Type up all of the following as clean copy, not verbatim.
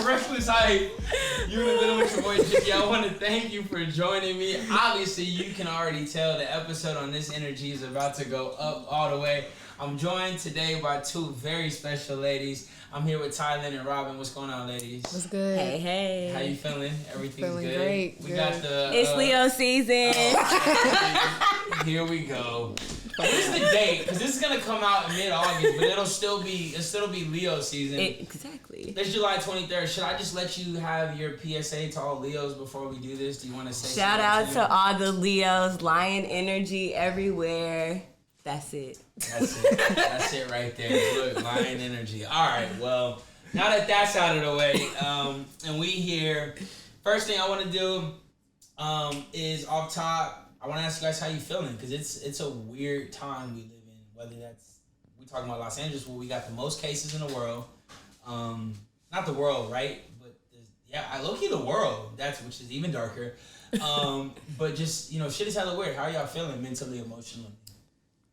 Reckless Hype. You're in the middle with your boy Jiggy. I want to thank you for joining me. Obviously, you can already tell the episode on This Energy is about to go up all the way. I'm joined today by two very special ladies. I'm here with Tylynn and Robyn. What's going on, ladies? What's good? Hey. How you feeling? Everything's feeling good? Great. We got the... It's Leo season. Here we go. What's the date? Because this is going to come out in mid-August, but it'll still be Leo season. Exactly. It's July 23rd. Should I just let you have your PSA to all Leos before we do this? Do you want to say Shout out to all the Leos, lion energy everywhere. That's it. That's it right there. Look, lion energy. All right, well, now that that's out of the way, and we here, first thing I want to do is off top, I want to ask you guys how you feeling, because it's a weird time we live in. Whether that's, we talking about Los Angeles, where we got the most cases in the world. Not the world, right? But I low-key the world. Which is even darker. But just, shit is hella weird. How are y'all feeling mentally, emotionally?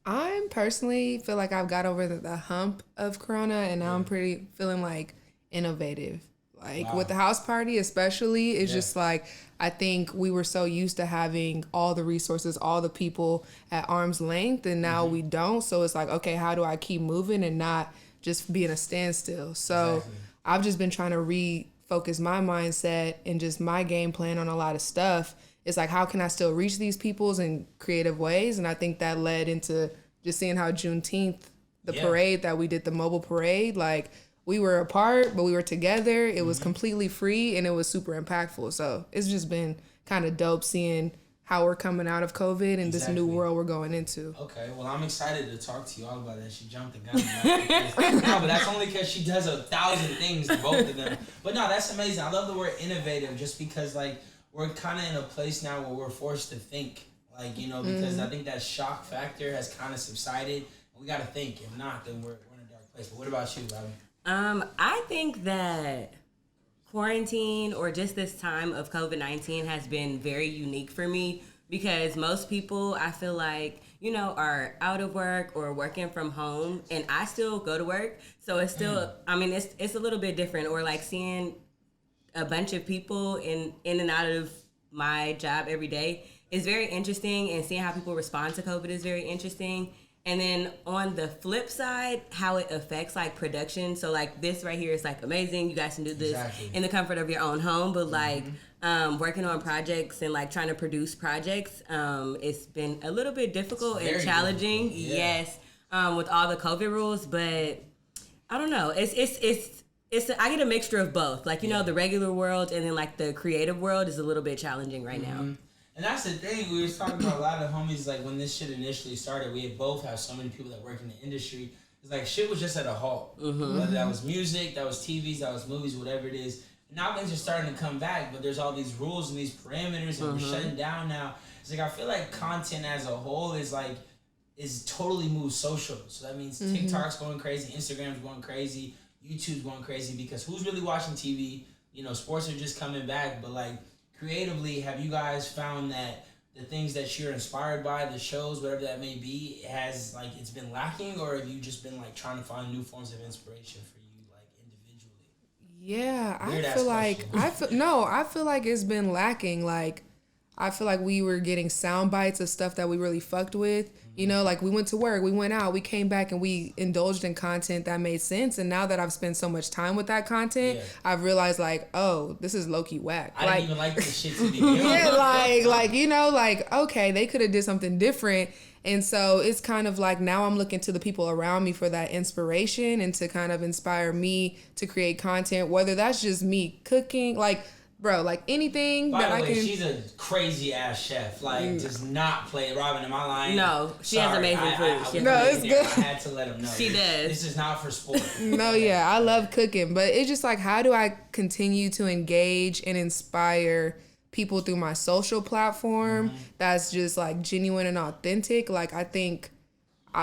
I personally feel like I've got over the hump of Corona, and now I'm feeling like innovative. Like with the house party especially, it's just like, I think we were so used to having all the resources, all the people at arm's length, and now we don't. So it's like, okay, how do I keep moving and not just be in a standstill? So I've just been trying to refocus my mindset and just my game plan on a lot of stuff. It's like, how can I still reach these peoples in creative ways? And I think that led into just seeing how Juneteenth, the parade that we did, the mobile parade, like we were apart, but we were together. It was completely free and it was super impactful. So it's just been kind of dope seeing how we're coming out of COVID and this new world we're going into. Okay, well, I'm excited to talk to you all about that. She jumped the gun. No, but that's only because she does 1,000 things to both of them. But no, that's amazing. I love the word innovative just because, like, we're kind of in a place now where we're forced to think, like, because I think that shock factor has kind of subsided. We got to think. If not, then we're in a dark place. But what about you, Robyn? I think that quarantine or just this time of COVID-19 has been very unique for me because most people, I feel like, are out of work or working from home, and I still go to work. So it's still, it's a little bit different, or like seeing a bunch of people in and out of my job every day is very interesting, and seeing how people respond to COVID is very interesting. And then on the flip side, how it affects like production. So like this right here is like amazing. You guys can do this in the comfort of your own home, but like working on projects and like trying to produce projects, it's been a little bit difficult and challenging. Yes, with all the COVID rules, but I don't know. I get a mixture of both. Like, the regular world and then like the creative world is a little bit challenging right now. And that's the thing. We was talking about a lot of homies, like when this shit initially started, we had both have so many people that work in the industry. It's like shit was just at a halt. Whether that was music, that was TVs, that was movies, whatever it is. Now things are starting to come back, but there's all these rules and these parameters and we're shutting down now. It's like I feel like content as a whole is totally moved social. So that means TikTok's going crazy, Instagram's going crazy, YouTube's going crazy, because who's really watching TV? Sports are just coming back, but like creatively, have you guys found that the things that you're inspired by, the shows, whatever that may be, it's been lacking, or have you just been like trying to find new forms of inspiration for you, like individually? Yeah, I feel like it's been lacking. Like, I feel like we were getting sound bites of stuff that we really fucked with. Like we went to work, we went out, we came back and we indulged in content that made sense. And now that I've spent so much time with that content, I've realized like, oh, this is low-key whack. I didn't even like this shit to begin with. Yeah, okay, they could have did something different. And so it's kind of like now I'm looking to the people around me for that inspiration and to kind of inspire me to create content, whether that's just me cooking, bro, like anything By that the way, I can. She's a crazy ass chef. Like, does not play. Robyn, am I lying? No, she has amazing food. It's good. I had to let him know. She does. This is not for sport. No, yeah, I love cooking, but it's just like, how do I continue to engage and inspire people through my social platform that's just like genuine and authentic? Like, I think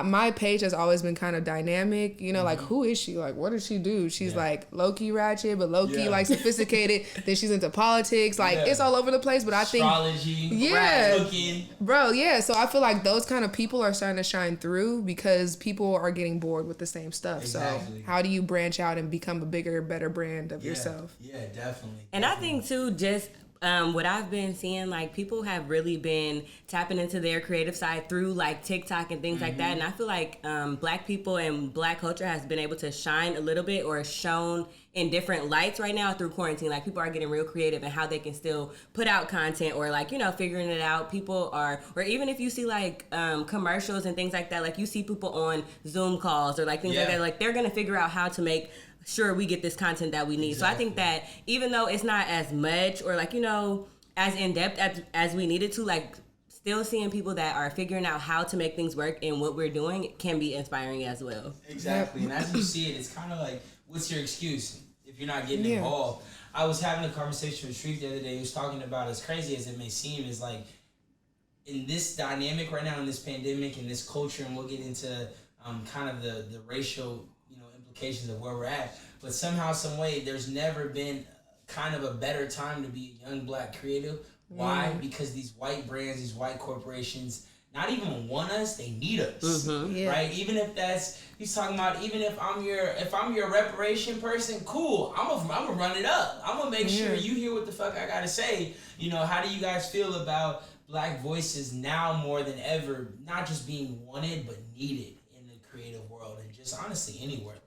my page has always been kind of dynamic, you know, like who is she? Like, what does she do? She's like low-key ratchet, but low-key like sophisticated. Then she's into politics. Like it's all over the place. But I think Astrology, cooking. Bro, yeah. So I feel like those kind of people are starting to shine through because people are getting bored with the same stuff. Exactly. So how do you branch out and become a bigger, better brand of yourself? Yeah, definitely. And I think too, just what I've been seeing, like people have really been tapping into their creative side through like TikTok and things like that. And I feel like Black people and Black culture has been able to shine a little bit or shown in different lights right now through quarantine. Like people are getting real creative and how they can still put out content or like, you know, figuring it out. People are, or even if you see like commercials and things like that, like you see people on Zoom calls or like things like that, like they're going to figure out how to make sure we get this content that we need. Exactly. So I think that even though it's not as much or like, you know, as in-depth as we needed to, like still seeing people that are figuring out how to make things work and what we're doing can be inspiring as well. Exactly. And as you see it, it's kind of like, what's your excuse if you're not getting involved? I was having a conversation with Shreve the other day. He was talking about, as crazy as it may seem, is like in this dynamic right now, in this pandemic, in this culture, and we'll get into kind of the racial implications of where we're at, but somehow, some way, there's never been kind of a better time to be a young Black creative. Why? Because these white brands, these white corporations, not even want us, they need us, right? Even if that's, he's talking about, even if I'm your reparation person, cool, I'm gonna run it up. I'm gonna make sure you hear what the fuck I gotta say. You know, how do you guys feel about Black voices now more than ever, not just being wanted, but needed in the creative world and just honestly anywhere?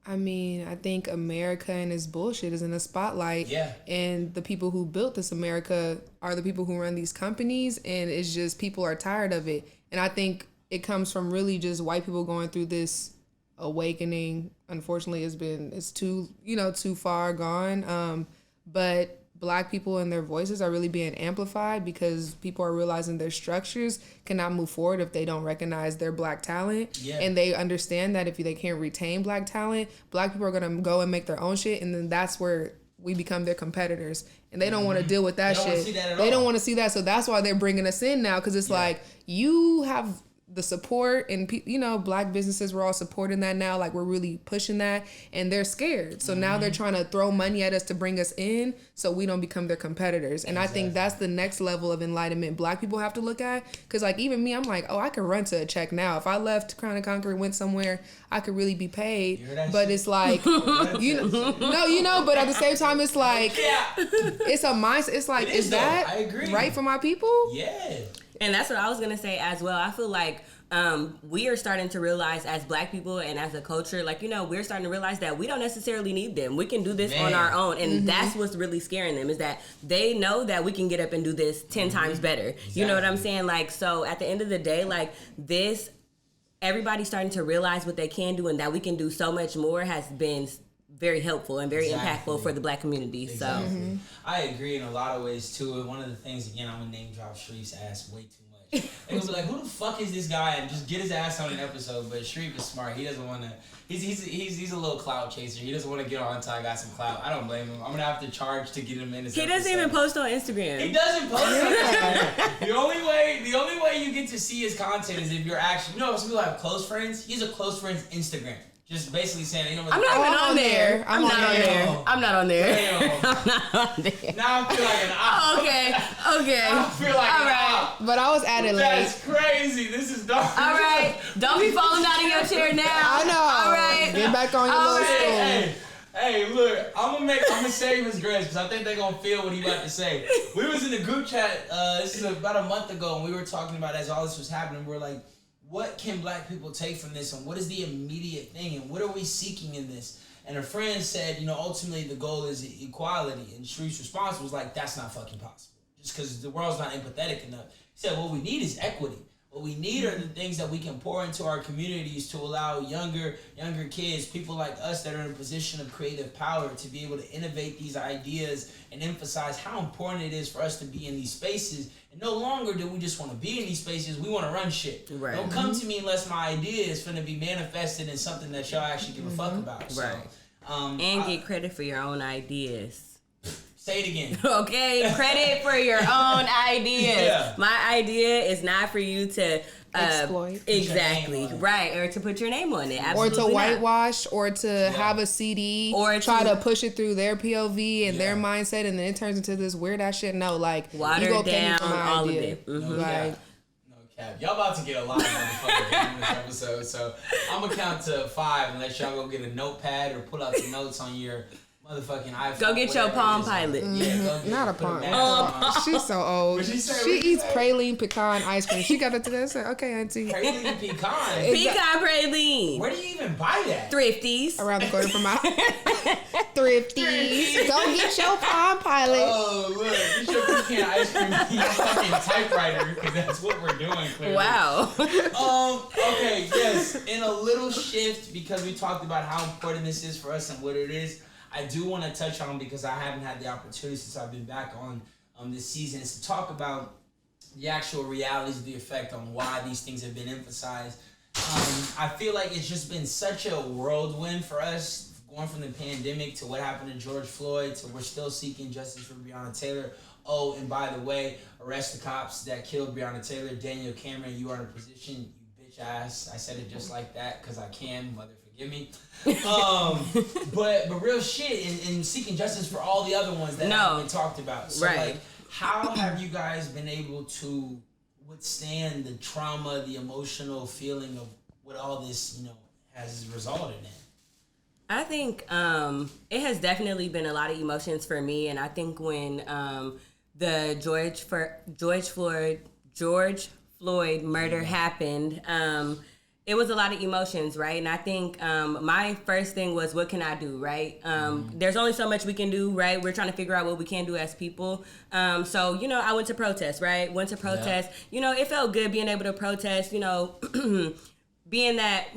I mean, I think America and its bullshit is in the spotlight. Yeah. And the people who built this America are the people who run these companies, and it's just people are tired of it. And I think it comes from really just white people going through this awakening. Unfortunately, it's too far gone. But Black people and their voices are really being amplified because people are realizing their structures cannot move forward if they don't recognize their Black talent. Yeah. And they understand that if they can't retain Black talent, Black people are going to go and make their own shit. And then that's where we become their competitors. And they don't want to deal with that shit. They don't want to see that. So that's why they're bringing us in now. Because it's like, you have the support and Black businesses, we're all supporting that now. Like we're really pushing that and they're scared. So now they're trying to throw money at us to bring us in so we don't become their competitors. And I think that's the next level of enlightenment Black people have to look at. Cause like even me, I'm like, oh, I could run to a check now. If I left Crown and Conquer and went somewhere, I could really be paid. But it's like, but at the same time, it's like, it's a mindset. It's like, is that right for my people? Yeah. And that's what I was going to say as well. I feel like we are starting to realize as Black people and as a culture, like, we're starting to realize that we don't necessarily need them. We can do this on our own. And that's what's really scaring them, is that they know that we can get up and do this 10 times better. Exactly. You know what I'm saying? Like, so at the end of the day, like this, everybody's starting to realize what they can do and that we can do so much more has been very helpful and very impactful for the Black community. Exactly. So I agree in a lot of ways too. And one of the things, again, I'm gonna name drop Shreve's ass way too much. And be like, who the fuck is this guy? And just get his ass on an episode. But Shreve is smart. He doesn't want to. He's a little clout chaser. He doesn't want to get on until I got some clout. I don't blame him. I'm gonna have to charge to get him in. He doesn't even post on Instagram. He doesn't post on Instagram. The only way you get to see his content is if you're actually. Some people have close friends. He's a close friend's Instagram. Just basically saying, I'm not even on there. I'm not on there. I'm not on there. Now I feel like an op. Okay. I feel like an op. But I was at it late. That's crazy. This is dark. All right. Don't be falling out of your chair now. I know. All right. Get back on your little stool. Hey, look, I'm gonna save his grace because I think they're gonna feel what he about to say. We was in the group chat, this is about a month ago, and we were talking about, as all this was happening, we're like, what can Black people take from this, and what is the immediate thing, and what are we seeking in this? And a friend said, ultimately the goal is equality, and Shreve's response was like, that's not fucking possible, just because the world's not empathetic enough. He said, what we need is equity. What we need are the things that we can pour into our communities to allow younger kids, people like us that are in a position of creative power, to be able to innovate these ideas and emphasize how important it is for us to be in these spaces. And no longer do we just want to be in these spaces, we want to run shit. Right. Don't come to me unless my idea is going to be manifested in something that y'all actually give a fuck about. So, right. And get credit for your own ideas. Say it again. Okay, credit for your own ideas. Yeah. My idea is not for you to exploit. Exactly, right, or to put your name on it. Absolutely or to not. whitewash, or to have a CD, or try to push it through their POV and their Yeah. mindset, and then it turns into this weird ass shit. No, like water you go pay me down for my all idea. of it. Mm-hmm. No Like, cap. No cap. Y'all about to get a lot of motherfucking game in this episode, so I'm gonna count to 5 and let y'all go get a notepad or pull out the notes on your motherfucking iPhone. Go get your whatever it Palm is. Pilot. Yeah, go get not a put Palm. mask on. She's so old. What'd she say? She What'd she eats say? praline pecan ice cream. She got it today. I said, okay, auntie. Praline pecan. Pecan praline. Where do you even buy that? Thrifties. Around the corner from my thrifties. Go get your Palm Pilot. Oh, look. You should pecan ice cream in your fucking typewriter, because that's what we're doing, clearly. Wow. Okay, yes. In a little shift, because we talked about how important this is for us and what it is, I do want to touch on, because I haven't had the opportunity since I've been back on this season, is to talk about the actual realities of the effect on why these things have been emphasized. I feel like it's just been such a whirlwind for us, going from the pandemic to what happened to George Floyd to we're still seeking justice for Breonna Taylor. Oh, and by the way, arrest the cops that killed Breonna Taylor. Daniel Cameron, you are in a position, you bitch ass. I said it just like that because I can, mother forgive me. But real shit, and seeking justice for all the other ones that have been talked about. So Right. like, how have you guys been able to withstand the trauma, the emotional feeling of what all this, has resulted in? I think it has definitely been a lot of emotions for me, and I think when the George Floyd murder happened, it was a lot of emotions, right? And I think my first thing was, what can I do, right? There's only so much we can do, right? We're trying to figure out what we can do as people. So, I went to protest, right? Yeah. It felt good being able to protest, being that,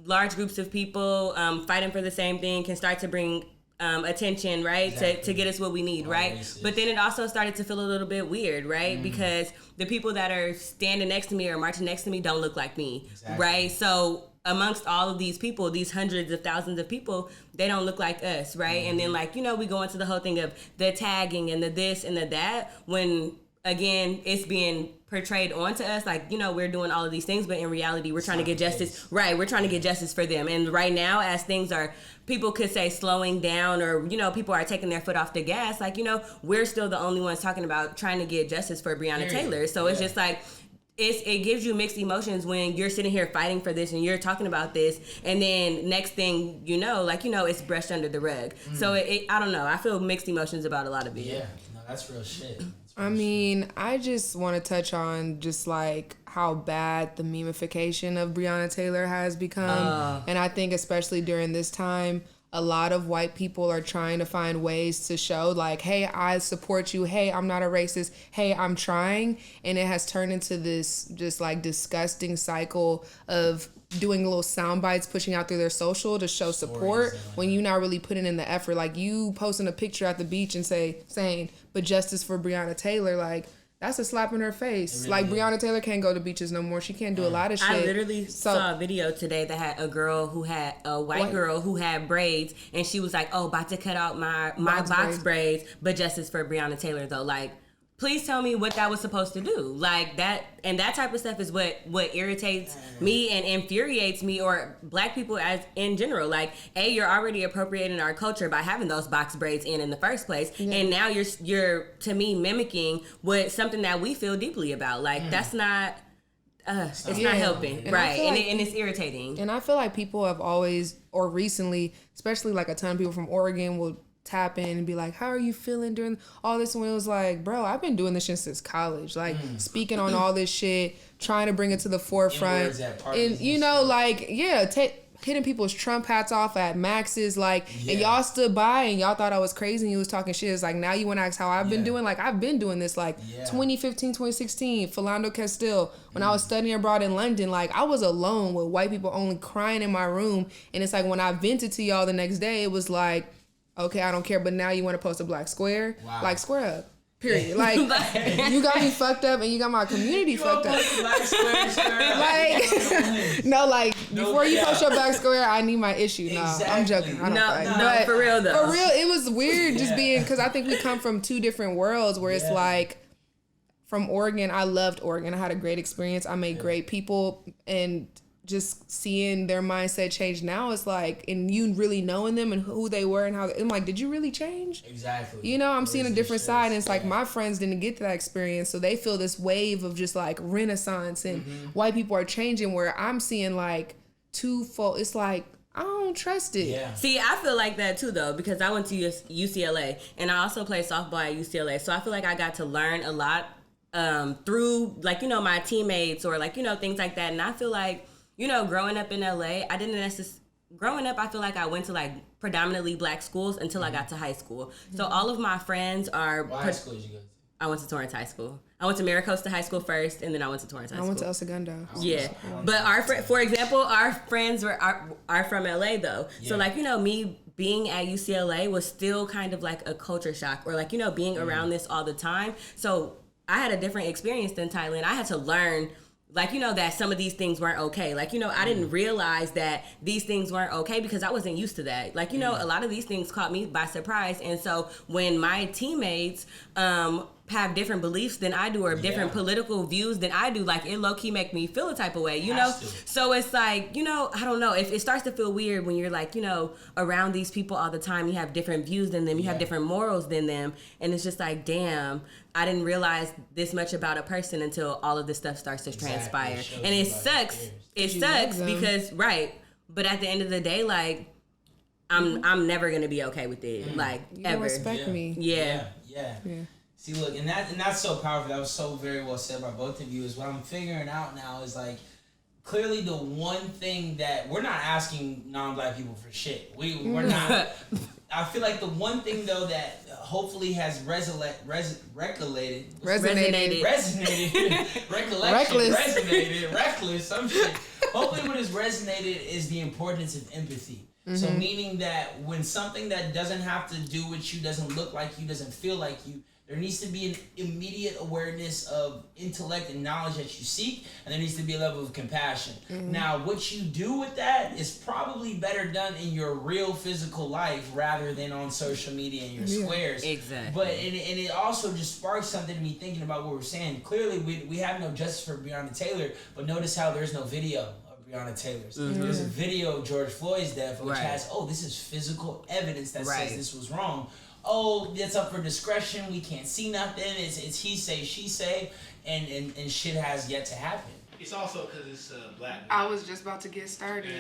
large groups of people fighting for the same thing can start to bring attention, right? Exactly. To get us what we need, right? Racist. But then it also started to feel a little bit weird, right? Because the people that are standing next to me or marching next to me don't look like me, right? So amongst all of these people, these hundreds of thousands of people, they don't look like us, right? And then we go into the whole thing of the tagging and the this and the that, when again, it's being portrayed onto us like, we're doing all of these things, but in reality, we're trying to get justice. Right, we're trying to get justice for them. And right now, as things are, people could say slowing down, or, people are taking their foot off the gas, like, we're still the only ones talking about trying to get justice for Breonna Taylor. So it's just like, it gives you mixed emotions when you're sitting here fighting for this and you're talking about this, and then next thing it's brushed under the rug. So I don't know. I feel mixed emotions about a lot of it. Yeah, no, that's real shit. I mean, I just want to touch on just like how bad the memification of Breonna Taylor has become. And I think especially during this time, a lot of white people are trying to find ways to show like, hey, I support you. Hey, I'm not a racist. Hey, I'm trying. And it has turned into this just like disgusting cycle of doing little sound bites, pushing out through their social to show support when you're not really putting in the effort. Like you posting a picture at the beach and saying, but justice for Breonna Taylor, like that's a slap in her face. Really like Breonna Taylor can't go to beaches no more. She can't do a lot of shit. I literally saw a video today that had a white girl who had braids, and she was like, oh, about to cut out my box braids, but justice for Breonna Taylor though. Like, please tell me what that was supposed to do. Like that, and that type of stuff is what irritates me and infuriates me, or black people as in general. Like, you're already appropriating our culture by having those box braids in the first place, and now you're to me mimicking something that we feel deeply about. Like that's not. It's not helping, right? And it's irritating. And I feel like people have always, or recently, especially like a ton of people from Oregon will tap in and be like, how are you feeling during all this? When it was like, bro, I've been doing this shit since college, like speaking on all this shit, trying to bring it to the forefront, and hitting people's Trump hats off at Max's, like, and y'all stood by and y'all thought I was crazy and you was talking shit. It's like, now you want to ask how I've been doing? Like, I've been doing this, like, 2015, 2016, Philando Castile, when I was studying abroad in London, like, I was alone with white people only crying in my room, and it's like, when I vented to y'all the next day, it was like, okay, I don't care, but now you want to post a black square? Wow. Like, square up. Period. Like, you got me fucked up and you got my community fucked up. Like, no, like, before you post your back square, I need my issue. No, exactly. I'm joking. I don't fight. No, for real though. For real, it was weird just being, because I think we come from two different worlds where it's like, from Oregon, I loved Oregon. I had a great experience. I made great people, and just seeing their mindset change now, it's like, and you really knowing them and who they were and how, I'm like, did you really change? Exactly. You know, I'm seeing a different side, and it's like my friends didn't get to that experience, so they feel this wave of just like renaissance, and white people are changing, where I'm seeing like twofold. It's like, I don't trust it. Yeah. See, I feel like that too, though, because I went to UCLA, and I also played softball at UCLA, so I feel like I got to learn a lot through, like, you know, my teammates, or like, you know, things like that. And I feel like, you know, growing up in LA, I didn't necessarily, growing up, I feel like I went to like predominantly black schools until I got to high school. So all of my friends are. What high school did you go to? I went to Torrance High School. I went to Maricosta High School first, and then I went to Torrance High School. I went to El Segundo. Yeah, but for example, our friends are from LA though. Yeah. So like, you know, me being at UCLA was still kind of like a culture shock, or like, you know, being around this all the time. So I had a different experience than Tylynn. I had to learn, like, you know, that some of these things weren't okay. Like, you know, I didn't realize that these things weren't okay because I wasn't used to that. Like, you know, a lot of these things caught me by surprise. And so when my teammates have different beliefs than I do, or different political views than I do, like, it low-key make me feel a type of way, you know? So it's like, you know, I don't know, if it starts to feel weird when you're like, you know, around these people all the time, you have different views than them, you have different morals than them, and it's just like, damn, I didn't realize this much about a person until all of this stuff starts to transpire. And it sucks. It sucks because, but at the end of the day, like, I'm never gonna be okay with it, like, you ever. Don't respect me. Yeah. See, look, and that's so powerful. That was so very well said by both of you. Is what I'm figuring out now is like, clearly the one thing that we're not asking non-black people for shit. We're not. I feel like the one thing though that hopefully has resonated, some shit. Hopefully what has resonated is the importance of empathy. So meaning that when something that doesn't have to do with you, doesn't look like you, doesn't feel like you, there needs to be an immediate awareness of intellect and knowledge that you seek, and there needs to be a level of compassion. Now, what you do with that is probably better done in your real physical life rather than on social media and your squares. Exactly. But and it also just sparks something to me thinking about what we're saying. Clearly, we have no justice for Breonna Taylor, but notice how there's no video of Breonna Taylor's. There's a video of George Floyd's death, which has, this is physical evidence that says this was wrong. Oh, it's up for discretion. We can't see nothing. It's he say, she say, and shit has yet to happen. It's also because it's black. I was just about to get started.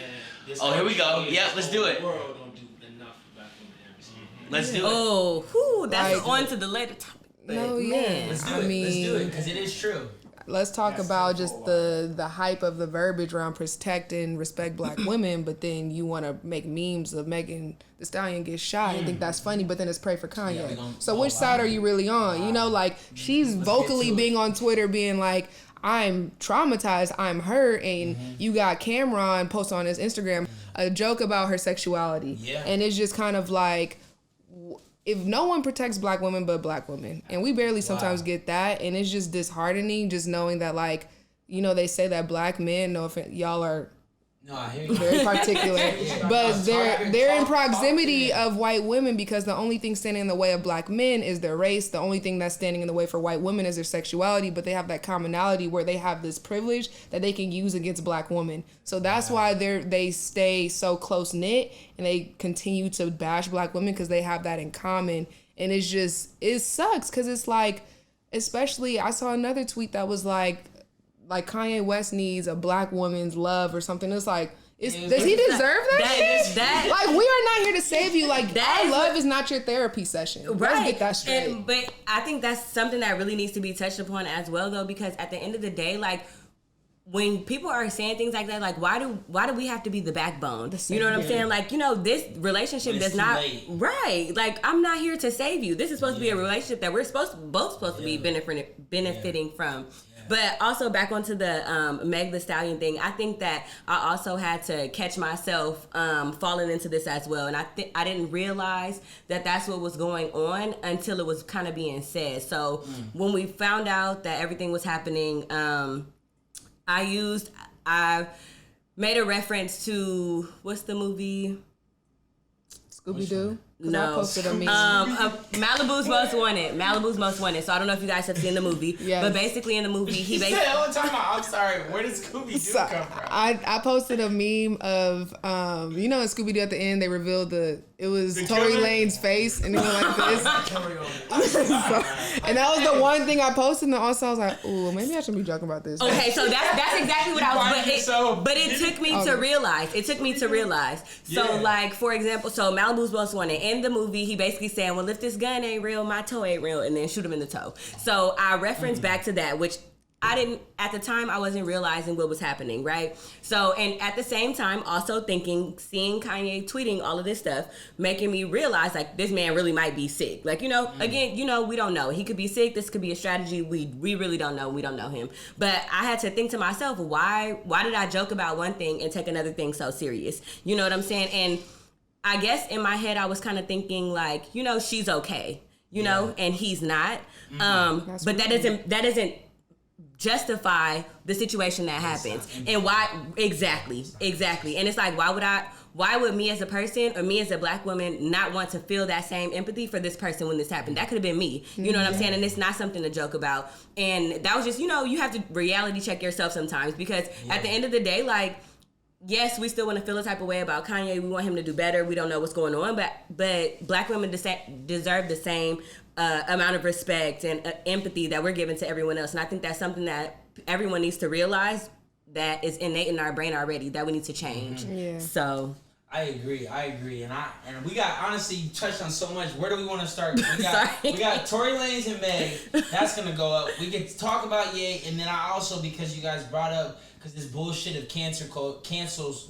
Here we go. Yeah, let's do it. The world don't do enough for black women every single day. Let's do it. Oh, that's on to the later topic. No, yeah. Let's do it because it is true. Let's talk about just the hype of the verbiage around protect and respect black women, but then you want to make memes of Megan Thee Stallion get shot and think that's funny, but then it's pray for Kanye. So which side are you really on? You know, like, she's vocally being on Twitter being like, I'm traumatized, I'm hurt, and you got Cameron post on his Instagram a joke about her sexuality. And it's just kind of like, if no one protects black women but black women, and we barely sometimes get that, and it's just disheartening just knowing that, like, you know, they say that black men, no offense, y'all are very particular, but they're in proximity of white women because the only thing standing in the way of black men is their race. The only thing that's standing in the way for white women is their sexuality, but they have that commonality where they have this privilege that they can use against black women. So that's why they stay so close knit and they continue to bash black women because they have that in common. And it sucks because it's like, especially I saw another tweet that was like Kanye West needs a black woman's love or something. It's like, does he deserve that shit? Like, we are not here to save you. Like, our love is not your therapy session. Right. Let's get that straight. But I think that's something that really needs to be touched upon as well, though, because at the end of the day, like, when people are saying things like that, like, why do we have to be the backbone? You know what I'm saying? Like, you know, this relationship does not right. Like, I'm not here to save you. This is supposed to be a relationship that we're both supposed to be benefiting from. But also back onto the Meg Thee Stallion thing, I think that I also had to catch myself falling into this as well. And I didn't realize that that's what was going on until it was kind of being said. So when we found out that everything was happening, I made a reference to, what's the movie? Scooby-Doo? No. I posted a meme. Malibu's Most Wanted. Malibu's Most Wanted. So I don't know if you guys have seen the movie. Yes. But basically in the movie, he said basically... all the time, I'm sorry, where did Scooby-Doo come from? I posted a meme of, in Scooby-Doo at the end, they revealed it was Tory Lane's face, and it went like this. And that was the one thing I posted, and also I was like, ooh, maybe I shouldn't be joking about this. Okay, so that's exactly what I was... But it took me to realize. It took me to realize. So, like, for example, Malibu's Most Wanted. In the movie, he basically saying, well, if this gun ain't real, my toe ain't real, and then shoot him in the toe. So I referenced back to that, which I didn't, at the time, I wasn't realizing what was happening, right? So, and at the same time, also seeing Kanye tweeting all of this stuff, making me realize, like, this man really might be sick. Like, again, we don't know. He could be sick. This could be a strategy. We really don't know. We don't know him. But I had to think to myself, why did I joke about one thing and take another thing so serious? You know what I'm saying? And I guess in my head, I was kind of thinking, like, she's okay, and he's not. But that doesn't justify the situation that happens. And why exactly. And it's like, why would me as a person or me as a black woman not want to feel that same empathy for this person when this happened? That could have been me. You know what I'm saying? And it's not something to joke about. And that was just, you have to reality check yourself sometimes, because at the end of the day, like, yes, we still want to feel a type of way about Kanye. We want him to do better. We don't know what's going on, but black women deserve the same amount of respect and empathy that we're giving to everyone else. And I think that's something that everyone needs to realize, that is innate in our brain already, that we need to change. Yeah. So I agree, and we got, honestly, touched on so much. Where do we want to start? We got Tory Lanez and Meg. That's gonna go up. We can talk about Ye, and then I also, because you guys brought up, because this bullshit of cancels.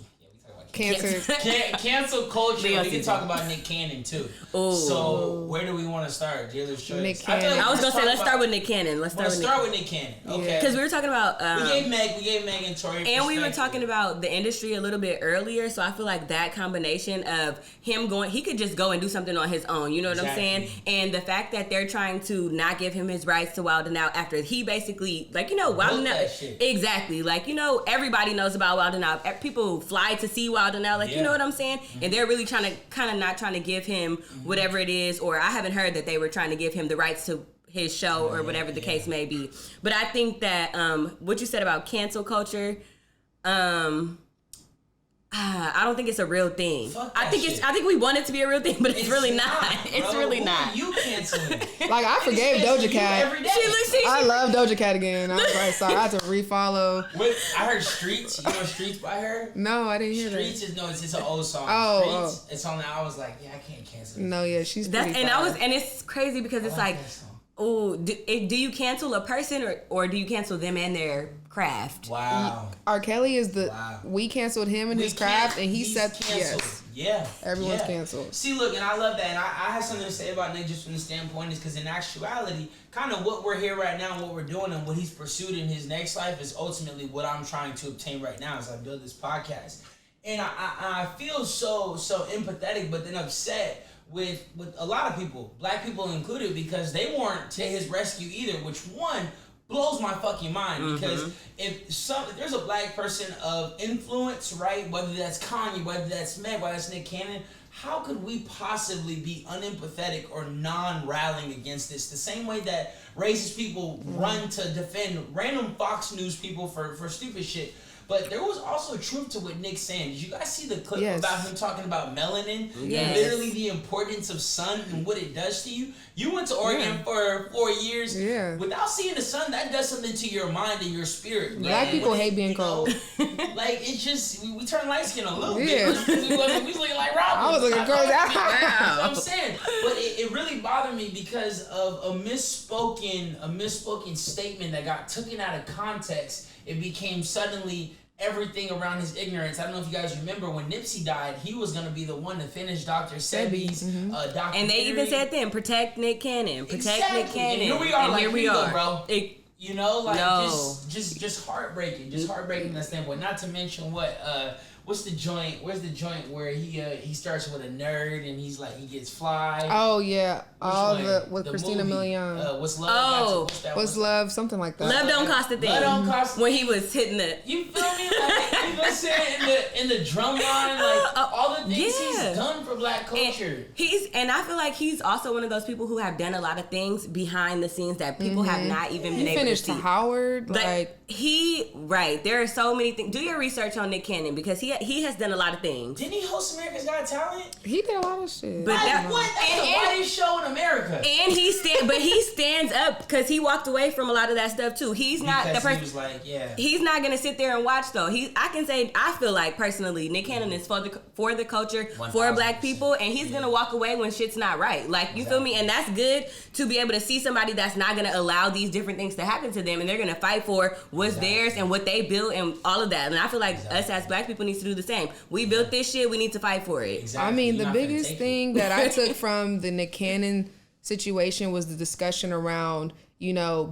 Cancel culture. We can talk about Nick Cannon too. Ooh. So where do we want to start? Dealer's choice. Nick Cannon. I was gonna say, let's start with Nick Cannon. Let's start with Nick Cannon. Okay. Because we were talking about we gave Meg and Tory, and we were talking about the industry a little bit earlier. So I feel like that combination of him he could just go and do something on his own. You know what I'm saying? And the fact that they're trying to not give him his rights to Wild 'N Out after he basically, like, Wild 'N Out. Exactly. Like, everybody knows about Wild 'N Out. People fly to see Wild 'N Out. Like, you know what I'm saying? And they're really not trying to give him whatever it is, or I haven't heard that they were trying to give him the rights to his show or whatever the case may be. But I think that what you said about cancel culture, I don't think it's a real thing. I think we want it to be a real thing, but it's really not. It's really not. You canceling? Like, I forgave Doja Cat. I love Doja Cat again. I was like, sorry, I had to refollow. I heard Streets. You know Streets by her? No, I didn't hear Streets that. It's an old song. Streets. It's on there. I was like, I can't cancel it. No, yeah, she's pretty and it's crazy because it's like, oh, do you cancel a person or do you cancel them and their craft? Wow. R. Kelly is we canceled him and his craft, and he's canceled. Yes. Yeah. Everyone's canceled. See, look, and I love that. And I have something to say about Nick just from the standpoint is because in actuality, kind of what we're here right now and what we're doing and what he's pursued in his next life is ultimately what I'm trying to obtain right now as I build this podcast. And I feel so empathetic, but then upset with a lot of people, black people included, because they weren't to his rescue either, which blows my fucking mind, because if there's a black person of influence, right, whether that's Kanye, whether that's Meg, whether that's Nick Cannon, how could we possibly be unempathetic or non-rallying against this? The same way that racist people run to defend random Fox News people for stupid shit. But there was also truth to what Nick's saying. Did you guys see the clip about him talking about melanin? Yes. And literally the importance of sun and what it does to you? You went to Oregon for 4 years. Yeah. Without seeing the sun, that does something to your mind and your spirit. Black people hate being cold. Like, it just, we turned light skin a little bit. We was looking like Robyn. I was looking crazy. That's what I'm saying. But it really bothered me because of a misspoken statement that got taken out of context. It became suddenly everything around his ignorance. I don't know if you guys remember when Nipsey died, he was going to be the one to finish Dr. Sebi's documentary. And they even said then, protect Nick Cannon. Protect Nick Cannon. And here we are, bro. You know, like No. just heartbreaking, in that standpoint. Not to mention what's the joint? Where's the joint where he starts with a nerd and he's like he gets fly? Oh yeah, with The Christina movie. Milian. What's love? Oh. What's love? Something like that. Love don't cost a thing. Love don't cost. When he was hitting the. You feel me? Like, you know what I'm saying? In the drum line, like all the things he's done for black culture. And I feel like he's also one of those people who have done a lot of things behind the scenes that people have not even been able to see. He finished Howard, There are so many things. Do your research on Nick Cannon because he has done a lot of things. Didn't he host America's Got Talent? he did a lot of shit. But That's the whitest show in America. And he stands up because he walked away from a lot of that stuff too. He's not the person. He was like, yeah. He's not gonna sit there and watch though. I feel like personally, Nick Cannon is for the culture, 1000%. for black people, and he's gonna walk away when shit's not right. Like you feel me? And that's good to be able to see somebody that's not gonna allow these different things to happen to them, and they're gonna fight for what's theirs and what they built and all of that. And I feel like us as black people need to do the same. We built this shit. We need to fight for it. Exactly. I mean, the biggest thing that I took from the Nick Cannon situation was the discussion around,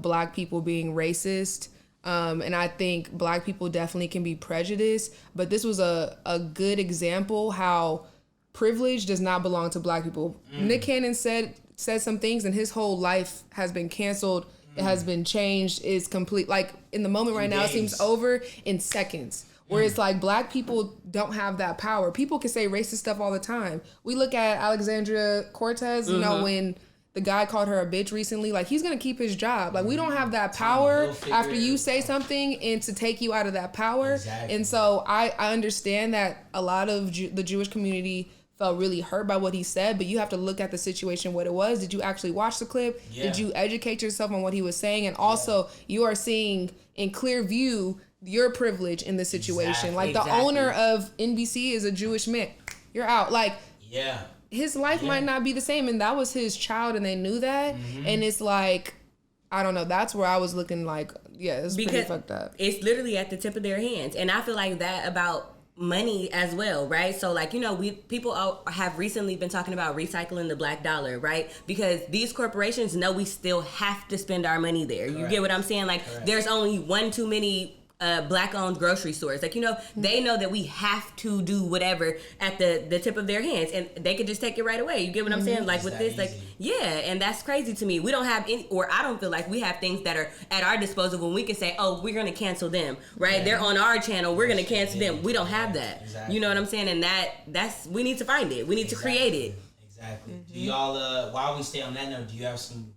black people being racist. And I think black people definitely can be prejudiced, but this was a good example how privilege does not belong to black people. Nick Cannon said some things and his whole life has been canceled. It has been changed. It's complete. Like in the moment right now, it seems over in seconds. Where it's like black people don't have that power. People can say racist stuff all the time. We look at Alexandria Cortez, when the guy called her a bitch recently, like he's gonna keep his job. Like we don't have that power after you say something and to take you out of that power. Exactly. And so I understand that a lot of the Jewish community felt really hurt by what he said, but you have to look at the situation, what it was. Did you actually watch the clip? Yeah. Did you educate yourself on what he was saying? And also you are seeing in clear view your privilege in this situation. Like the owner of NBC is a Jewish man. You're out. Like his life might not be the same, and that was his child, and they knew that. And it's like, I don't know. That's where I was looking like, it's pretty fucked up. It's literally at the tip of their hands, and I feel like that about money as well, right? So like, people have recently been talking about recycling the black dollar, right? Because these corporations know we still have to spend our money there. You get what I'm saying? Like there's only one too many black-owned grocery stores. Like, they know that we have to do whatever at the tip of their hands, and they could just take it right away. You get what I'm saying? Like with this, and that's crazy to me. We don't have any, or I don't feel like we have things that are at our disposal when we can say, oh, we're going to cancel them, right? They're on our channel. We're going to cancel them. We don't have that. Exactly. You know what I'm saying? And that's, we need to find it. We need to create it. Exactly. Do y'all, while we stay on that note, do you have some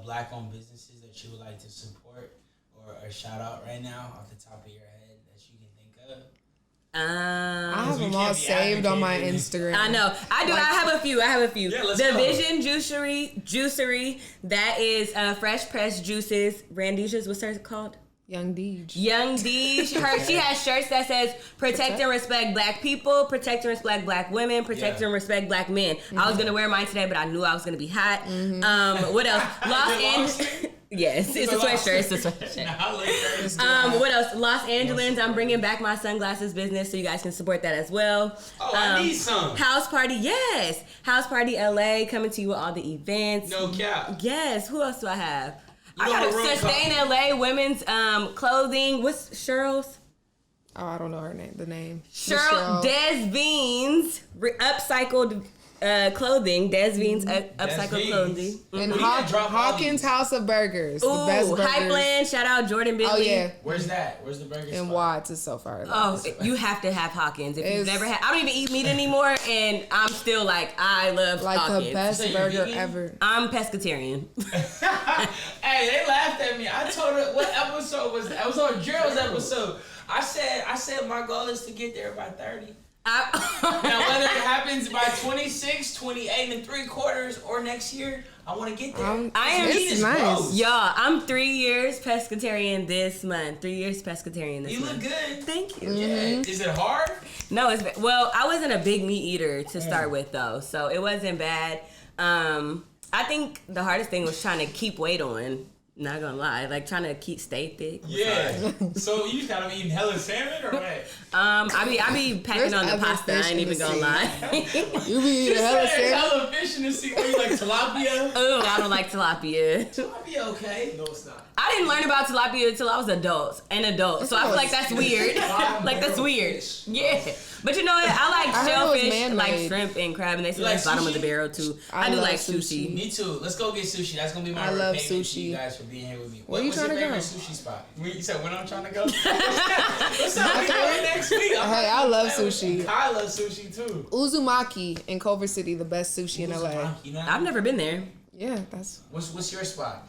black-owned businesses that you would like to support or shout out right now off the top of your head that you can think of? I have them all saved on my Instagram. I know. I do. I have a few. Yeah, let's go. Vision Juicery. That is fresh pressed juices. Randisha's, what's hers called? Young Deej. She has shirts that says protect and respect black people, protect and respect black women, protect and respect black men. I was gonna wear mine today, but I knew I was gonna be hot. What else? Los Angeles. Yes, it's a sweatshirt. What else? Los Angeles. I'm bringing back my sunglasses business, so you guys can support that as well. Oh, I need some. House Party, yes. House Party LA, coming to you with all the events. No cap. Yes. Who else do I have? I got Sustain LA women's clothing. What's Cheryl's? Oh, I don't know the name. Cheryl Des Beans upcycled clothing. Des Beans upcycled clothing. And Hawkins House of Burgers. Ooh, the best burgers. Hypeland. Shout out Jordan Billy. Oh yeah. Where's that? Where's the burger In spot? Watts. It's so far. Oh, you have to have Hawkins. If you've never had, I don't even eat meat anymore, and I'm still like, I love Hawkins. The best burger ever. I'm pescatarian. Hey, they laughed at me. I told her what episode was that? I was on Gerald's episode. I said my goal is to get there by 30. Now whether it happens by 26, 28 and 3/4 or next year, I want to get there. It's nice. Y'all, I'm 3 years pescatarian this month. 3 years pescatarian this month. You look good. Thank you. Yeah. Is it hard? No, I wasn't a big meat eater to start with though, so it wasn't bad. I think the hardest thing was trying to keep weight on. Not gonna lie, like trying to stay thick. Yeah. So you just gotta be eating hella salmon or what? I be packing There's on the other pasta. I fish ain't in even the gonna sea. lie. You be You eating hella said salmon. hella fish in the sea. What, you like tilapia? Ooh, I don't like tilapia. Tilapia, okay. No, it's not. I didn't learn about tilapia until I was an adult. So I feel like that's weird. Like that's weird. Yeah. But you know what? I like I heard it was shellfish, like man-made. shrimp and crab, and they say like that's bottom of the sushi? barrel too. I I do love like sushi. sushi. Me too. Let's go get sushi. That's gonna be my I love repayment to you sushi. guys for being here with me. Where you What's your trying to favorite go? sushi spot? You said when I'm trying to go? What's up? We going next week. Hey, I love sushi. I love sushi too. Uzumaki in Culver City, the best sushi in LA. You know, I've never been there. Yeah, that's. What's your spot?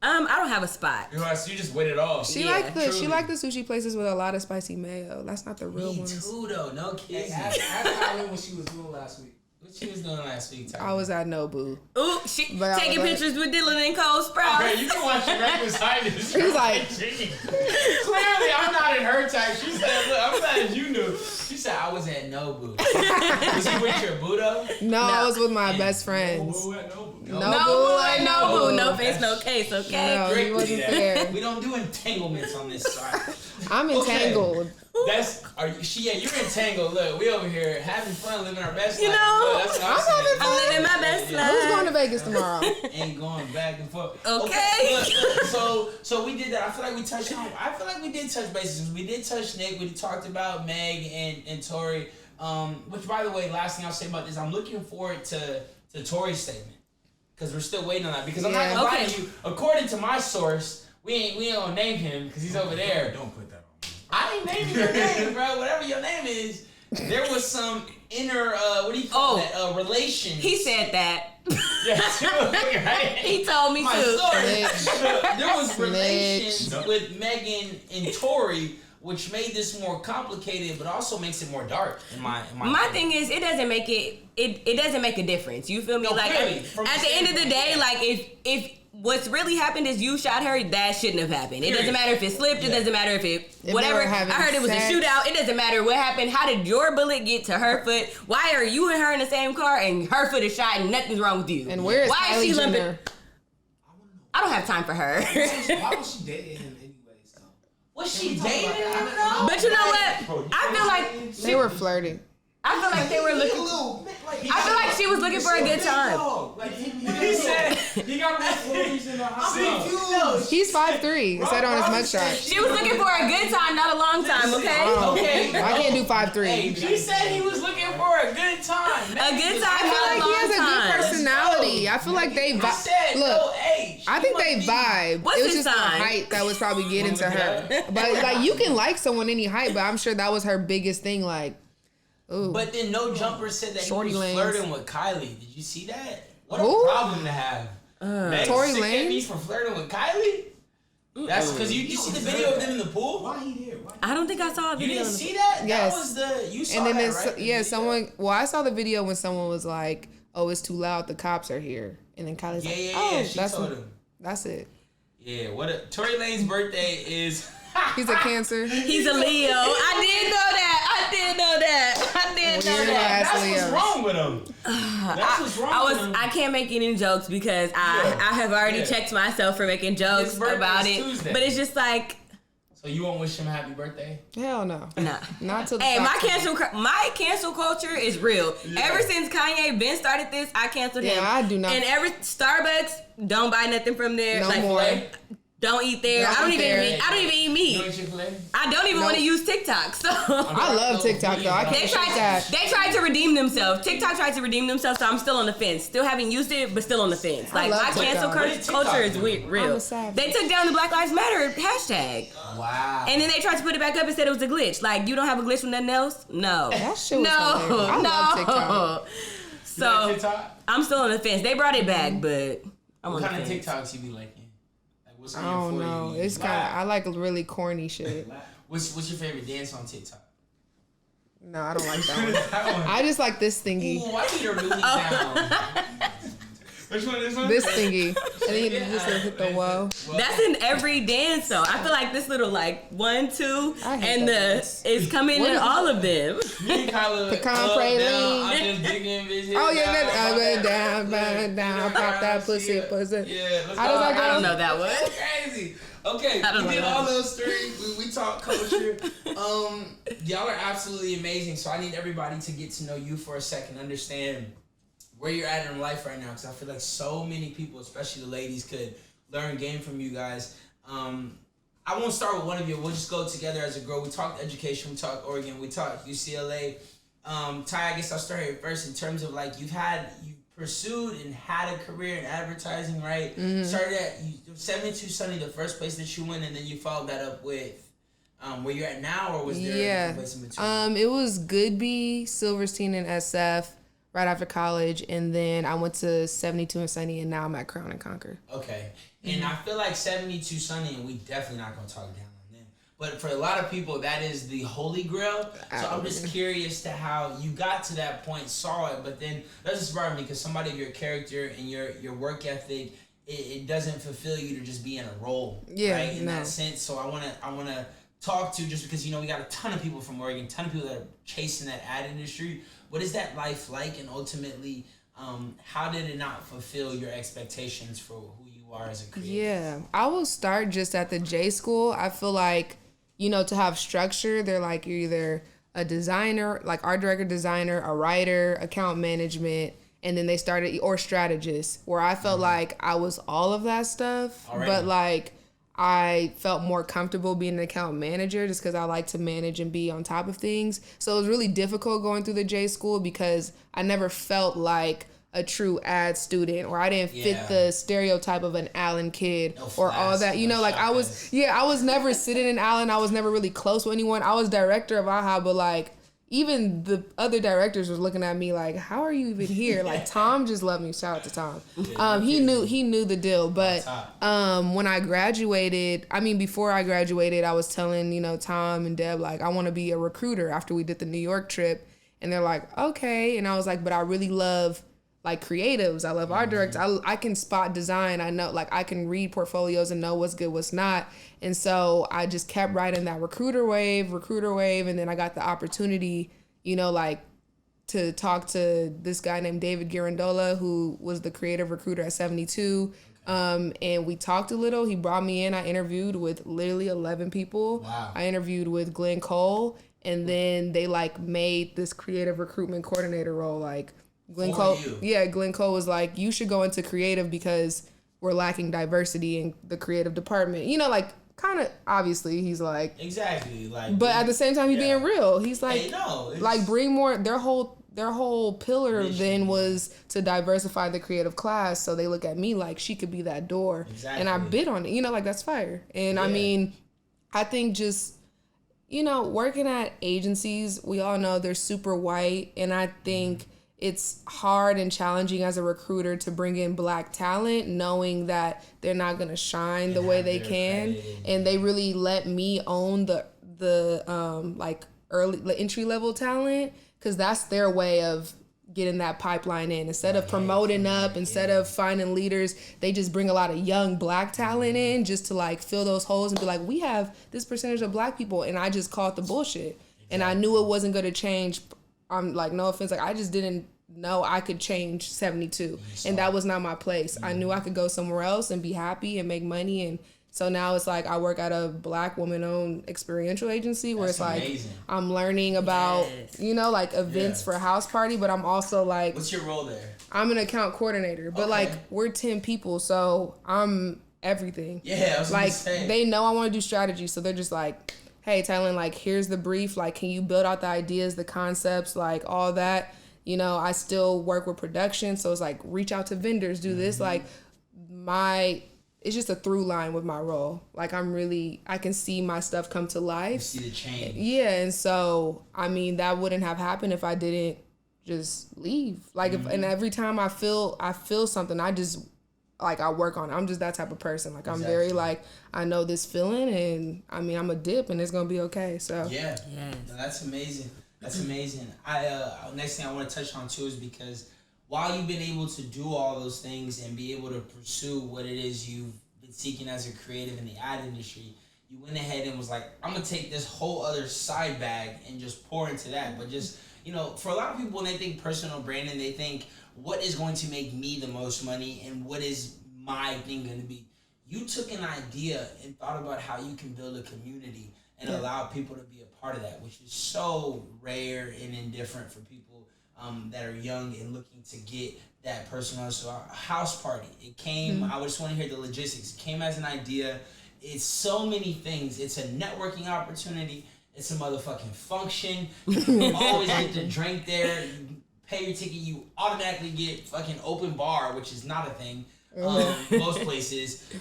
I don't have a spot. You just win it all. She Yeah, like the truly. sushi places with a lot of spicy mayo. That's not the real Me ones. too though. No Hey, kidding. ask Tylynn what she was doing last week. What she was doing last week, Tyler? I was at Nobu. Ooh, she But I taking was- pictures with Dylan and Cole Sprouse. Okay, you can watch your reckless highness. He's like- Jiggy. Clearly, I'm not in her type. She said, "Look, I'm glad as you knew." She said, "I was at Nobu." Was you with your Buddha? No, I was with my best friends. Who at Nobu? No No boo, ain't no boo, no face, no case, okay? No, he wasn't there. We don't do entanglements on this side. I'm entangled. You're entangled. Look, we over here having fun, living our best You life. know, Look, that's what I'm saying. having I'm living my best life. Who's going to Vegas tomorrow? Ain't going back and forth. Okay. Look, so we did that. I feel like we touched on. I feel like we did touch bases. We did touch Nick. We talked about Meg and Tori. Which, by the way, last thing I'll say about this, I'm looking forward to Tori's statement because we're still waiting on that. Because I'm not Yeah. gonna lie Okay. to you. According to my source, we ain't gonna name him because he's over there. Don't put that on me. I ain't naming your name, bro. Whatever your name is, there was some inner what do you call that? Relation. He said that. Yeah, too, right? He told me My too. source. There was Snitch. relations with Megan and Tori, which made this more complicated, but also makes it more dark. In my My thing is, it doesn't make it doesn't make a difference. You feel me? No, like clearly, at from the the end of the standpoint, day, yeah. like if what's really happened is you shot her, that shouldn't have happened. It doesn't Period. matter if it slipped. It Yeah. doesn't matter if they whatever. were I having heard it was sex. a shootout. It doesn't matter what happened. How did your bullet get to her foot? Why are you and her in the same car and her foot is shot and nothing's wrong with you? And where is Why is she Kylie limping? Jenner? I don't have time for her. Why was she dating him anyways, though? Was she talk dating about him that? though? But you know what? I feel like They were flirting. I feel like they were looking. I feel like she was looking for a good time. He said he got refugees in the hospital. He's 5'3". It said on his mugshot. She was looking for a good time, not a long time. Okay. Okay, I can't do 5'3". Hey, she said he was looking for a good time. A good time, I not feel like a he long has a good time. personality. I feel like they I said Look, no age. I think they vibe. What's It was his just the sign? height that was probably getting to her. But like, you can like someone any height, but I'm sure that was her biggest thing. Like, ooh, But then No Jumper said that Shorty he was Lanes. flirting with Kylie. Did you see that? What Who? a problem to have. Meg Tory sick at Lanez? me for flirting with Kylie? That's because you see the video of them in the pool? Why he here? Why I don't think I saw a You video. didn't see that? Yes. That was the you saw and then that, there's right? The someone. Well, I saw the video when someone was like, "Oh, it's too loud. The cops are here." And then Kylie's like, Yeah, "Oh, she that's told him. that's it." Yeah, Tory Lane's birthday is He's a Cancer. He's a Leo. I did know that. Weird ass That's Leos. what's wrong with him. That's what's wrong with him. I can't make any jokes because I have already Yeah. checked myself for making jokes His birthday's about it. Tuesday. But it's just like, So you won't wish him a happy birthday? Hell no. nah. Not till the Hey, cops my cancel culture is real. Ever since Kanye Ben started this, I canceled him. Yeah, I do not- And Starbucks, don't buy nothing from there. No Like, more. Don't eat there. Don't I don't eat even there. eat. I don't even eat You know meat. what Chick-fil-A? I don't even Nope. want to use TikTok. So I love TikTok though. I they can't shake tried. that. They tried to redeem themselves. TikTok tried to redeem themselves, so I'm still on the fence. Still haven't used it, but still on the fence. Like love my cancel TikTok. What did TikTok culture is do? real. I'm a savage. They took down the Black Lives Matter hashtag, Wow. and then they tried to put it back up and said it was a glitch. Like you don't have a glitch with nothing else? No. That shit was no. hilarious. I love TikTok. You like So TikTok? I'm still on the fence. They brought it back, but I'm on What the kind of fence. TikToks you be liking? Like what's on I your don't For know. You? It's kind of. I like really corny shit. What's your favorite dance on TikTok? No, I don't like that one. That one. I just like this thingy. Ooh, I need to really down. Which one? This one? This thingy. then you just hit the whoa. That's in every dance though. I feel like this little like 1, 2, and it's coming in all of them. Me and Kyla, Pecan up, praline. down, I just digging bitches. Oh yeah, down, down, pop that pussy. Yeah, let's How does that go? I don't know that one. That's crazy. Okay, I don't we did know. all those three. We talk culture. Y'all are absolutely amazing. So I need everybody to get to know you for a second, understand where you're at in life right now, because I feel like so many people, especially the ladies, could learn game from you guys. I won't start with one of you. We'll just go together as a girl. We talked education. We talked Oregon. We talked UCLA. Ty, I guess I'll start here first in terms of like you pursued and had a career in advertising, right? Mm-hmm. Started at 72 Sunny, the first place that you went, and then you followed that up with where you're at now, or was there a place in between? It was Goodby, Silverstein, and SF right after college, and then I went to 72 and Sunny, and now I'm at Crown and Conquer. Okay, and I feel like 72 Sunny, and we definitely not gonna talk down on them, but for a lot of people, that is the holy grail. So I'm just curious to how you got to that point, saw it, but then that's inspired me because somebody of your character and your work ethic, it doesn't fulfill you to just be in a role, right? In that sense. So I wanna talk to, just because we got a ton of people from Oregon, a ton of people that are chasing that ad industry. What is that life like, and ultimately, how did it not fulfill your expectations for who you are as a creator? Yeah, I will start just at the J school. I feel like, to have structure, they're like you're either a designer, like art director, designer, a writer, account management, and then they started, or strategist, where I felt like I was all of that stuff, but like I felt more comfortable being an account manager just because I like to manage and be on top of things. So it was really difficult going through the J school because I never felt like a true ad student, or I didn't fit the stereotype of an Allen kid or all that. Like I was never sitting in Allen. I was never really close with anyone. I was director of AHA, but like even the other directors was looking at me like, how are you even here? Like Tom just loved me. Shout out to Tom. He knew the deal. But when I graduated, before I graduated, I was telling, Tom and Deb, like, I want to be a recruiter after we did the New York trip. And they're like, okay. And I was like, but I really love like creatives. I love art directors. I can spot design. I know, like, I can read portfolios and know what's good, what's not. And so I just kept riding that recruiter wave. And then I got the opportunity, like to talk to this guy named David Girandola, who was the creative recruiter at 72. And we talked a little. He brought me in. I interviewed with literally 11 people. Wow. I interviewed with Glenn Cole, and then they like made this creative recruitment coordinator role. Like Glenn Cole was like, you should go into creative because we're lacking diversity in the creative department. Like kind of obviously he's like exactly like, but at the same time he's being real. He's like, hey, no, like bring more. Their whole pillar then was to diversify the creative class. So they look at me like she could be that door. Exactly. And I bid on it. Like that's fire. And I think just, working at agencies, we all know they're super white. And I think it's hard and challenging as a recruiter to bring in Black talent, knowing that they're not going to shine the way they can. And they really let me own the entry level talent, because that's their way of getting that pipeline in. Instead of promoting up, instead of finding leaders, they just bring a lot of young Black talent in just to like fill those holes and be like, we have this percentage of Black people. And I just called the bullshit. And I knew it wasn't going to change. I'm like, no offense, like I just didn't know I could change 72, and that was not my place. I knew I could go somewhere else and be happy and make money. And so now it's like I work at a Black woman-owned experiential agency where it's like amazing. I'm learning about like events for a house party, but I'm also like, what's your role there? I'm an account coordinator, but like we're 10 people, so I'm everything. I was like saying. They know I want to do strategy, so they're just like, hey, Tylynn, like, here's the brief. Like, can you build out the ideas, the concepts, like, all that? I still work with production, so it's like, reach out to vendors, do this. Like, it's just a through line with my role. Like, I can see my stuff come to life. You see the change. Yeah, and so, that wouldn't have happened if I didn't just leave. Like, and every time I feel something, I just... like I work on it. I'm just that type of person. Like I'm very like, I know this feeling, and I'm a dip and it's gonna be okay. So no, that's amazing. That's amazing. I next thing I want to touch on too is because while you've been able to do all those things and be able to pursue what it is you've been seeking as a creative in the ad industry, you went ahead and was like, I'm gonna take this whole other side bag and just pour into that. But just, you know, for a lot of people, when they think personal branding, they think, what is going to make me the most money and what is my thing going to be? You took an idea and thought about how you can build a community and allow people to be a part of that, which is so rare and indifferent for people that are young and looking to get that personal. So a house party, it came, I just want to hear the logistics. It came as an idea. It's so many things. It's a networking opportunity. It's a motherfucking function. You always get to drink there. You pay your ticket, you automatically get fucking open bar, which is not a thing most places.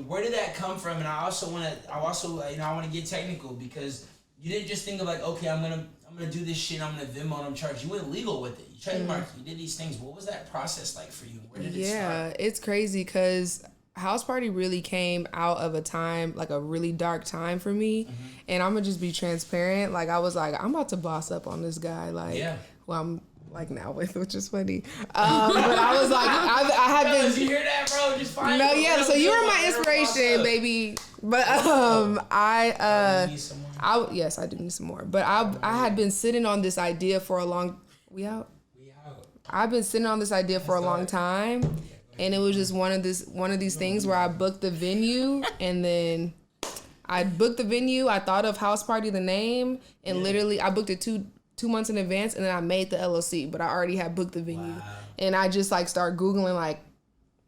Where did that come from? And I want to get technical, because you didn't just think of like, okay, I'm gonna do this shit, I'm gonna Venmo and I'm charged. You went legal with it. You trademarked, you did these things. What was that process like for you? Where did it start? Yeah, it's crazy because House Party really came out of a time, like a really dark time for me. And I'm gonna just be transparent. Like, I was like, I'm about to boss up on this guy. Like, who I'm like now with, which is funny. But I was like, I had been. You hear that, bro? Just find. No, yeah. So you were my inspiration, baby. But yes, I do need some more. But I had been sitting on this idea for a long. We out. I've been sitting on this idea for a long time, and it was just one of these things where I booked the venue, and then I booked the venue. I thought of House Party, the name, and literally I booked it two months in advance, and then I made the LLC, but I already had booked the venue. Wow. And I just like started Googling like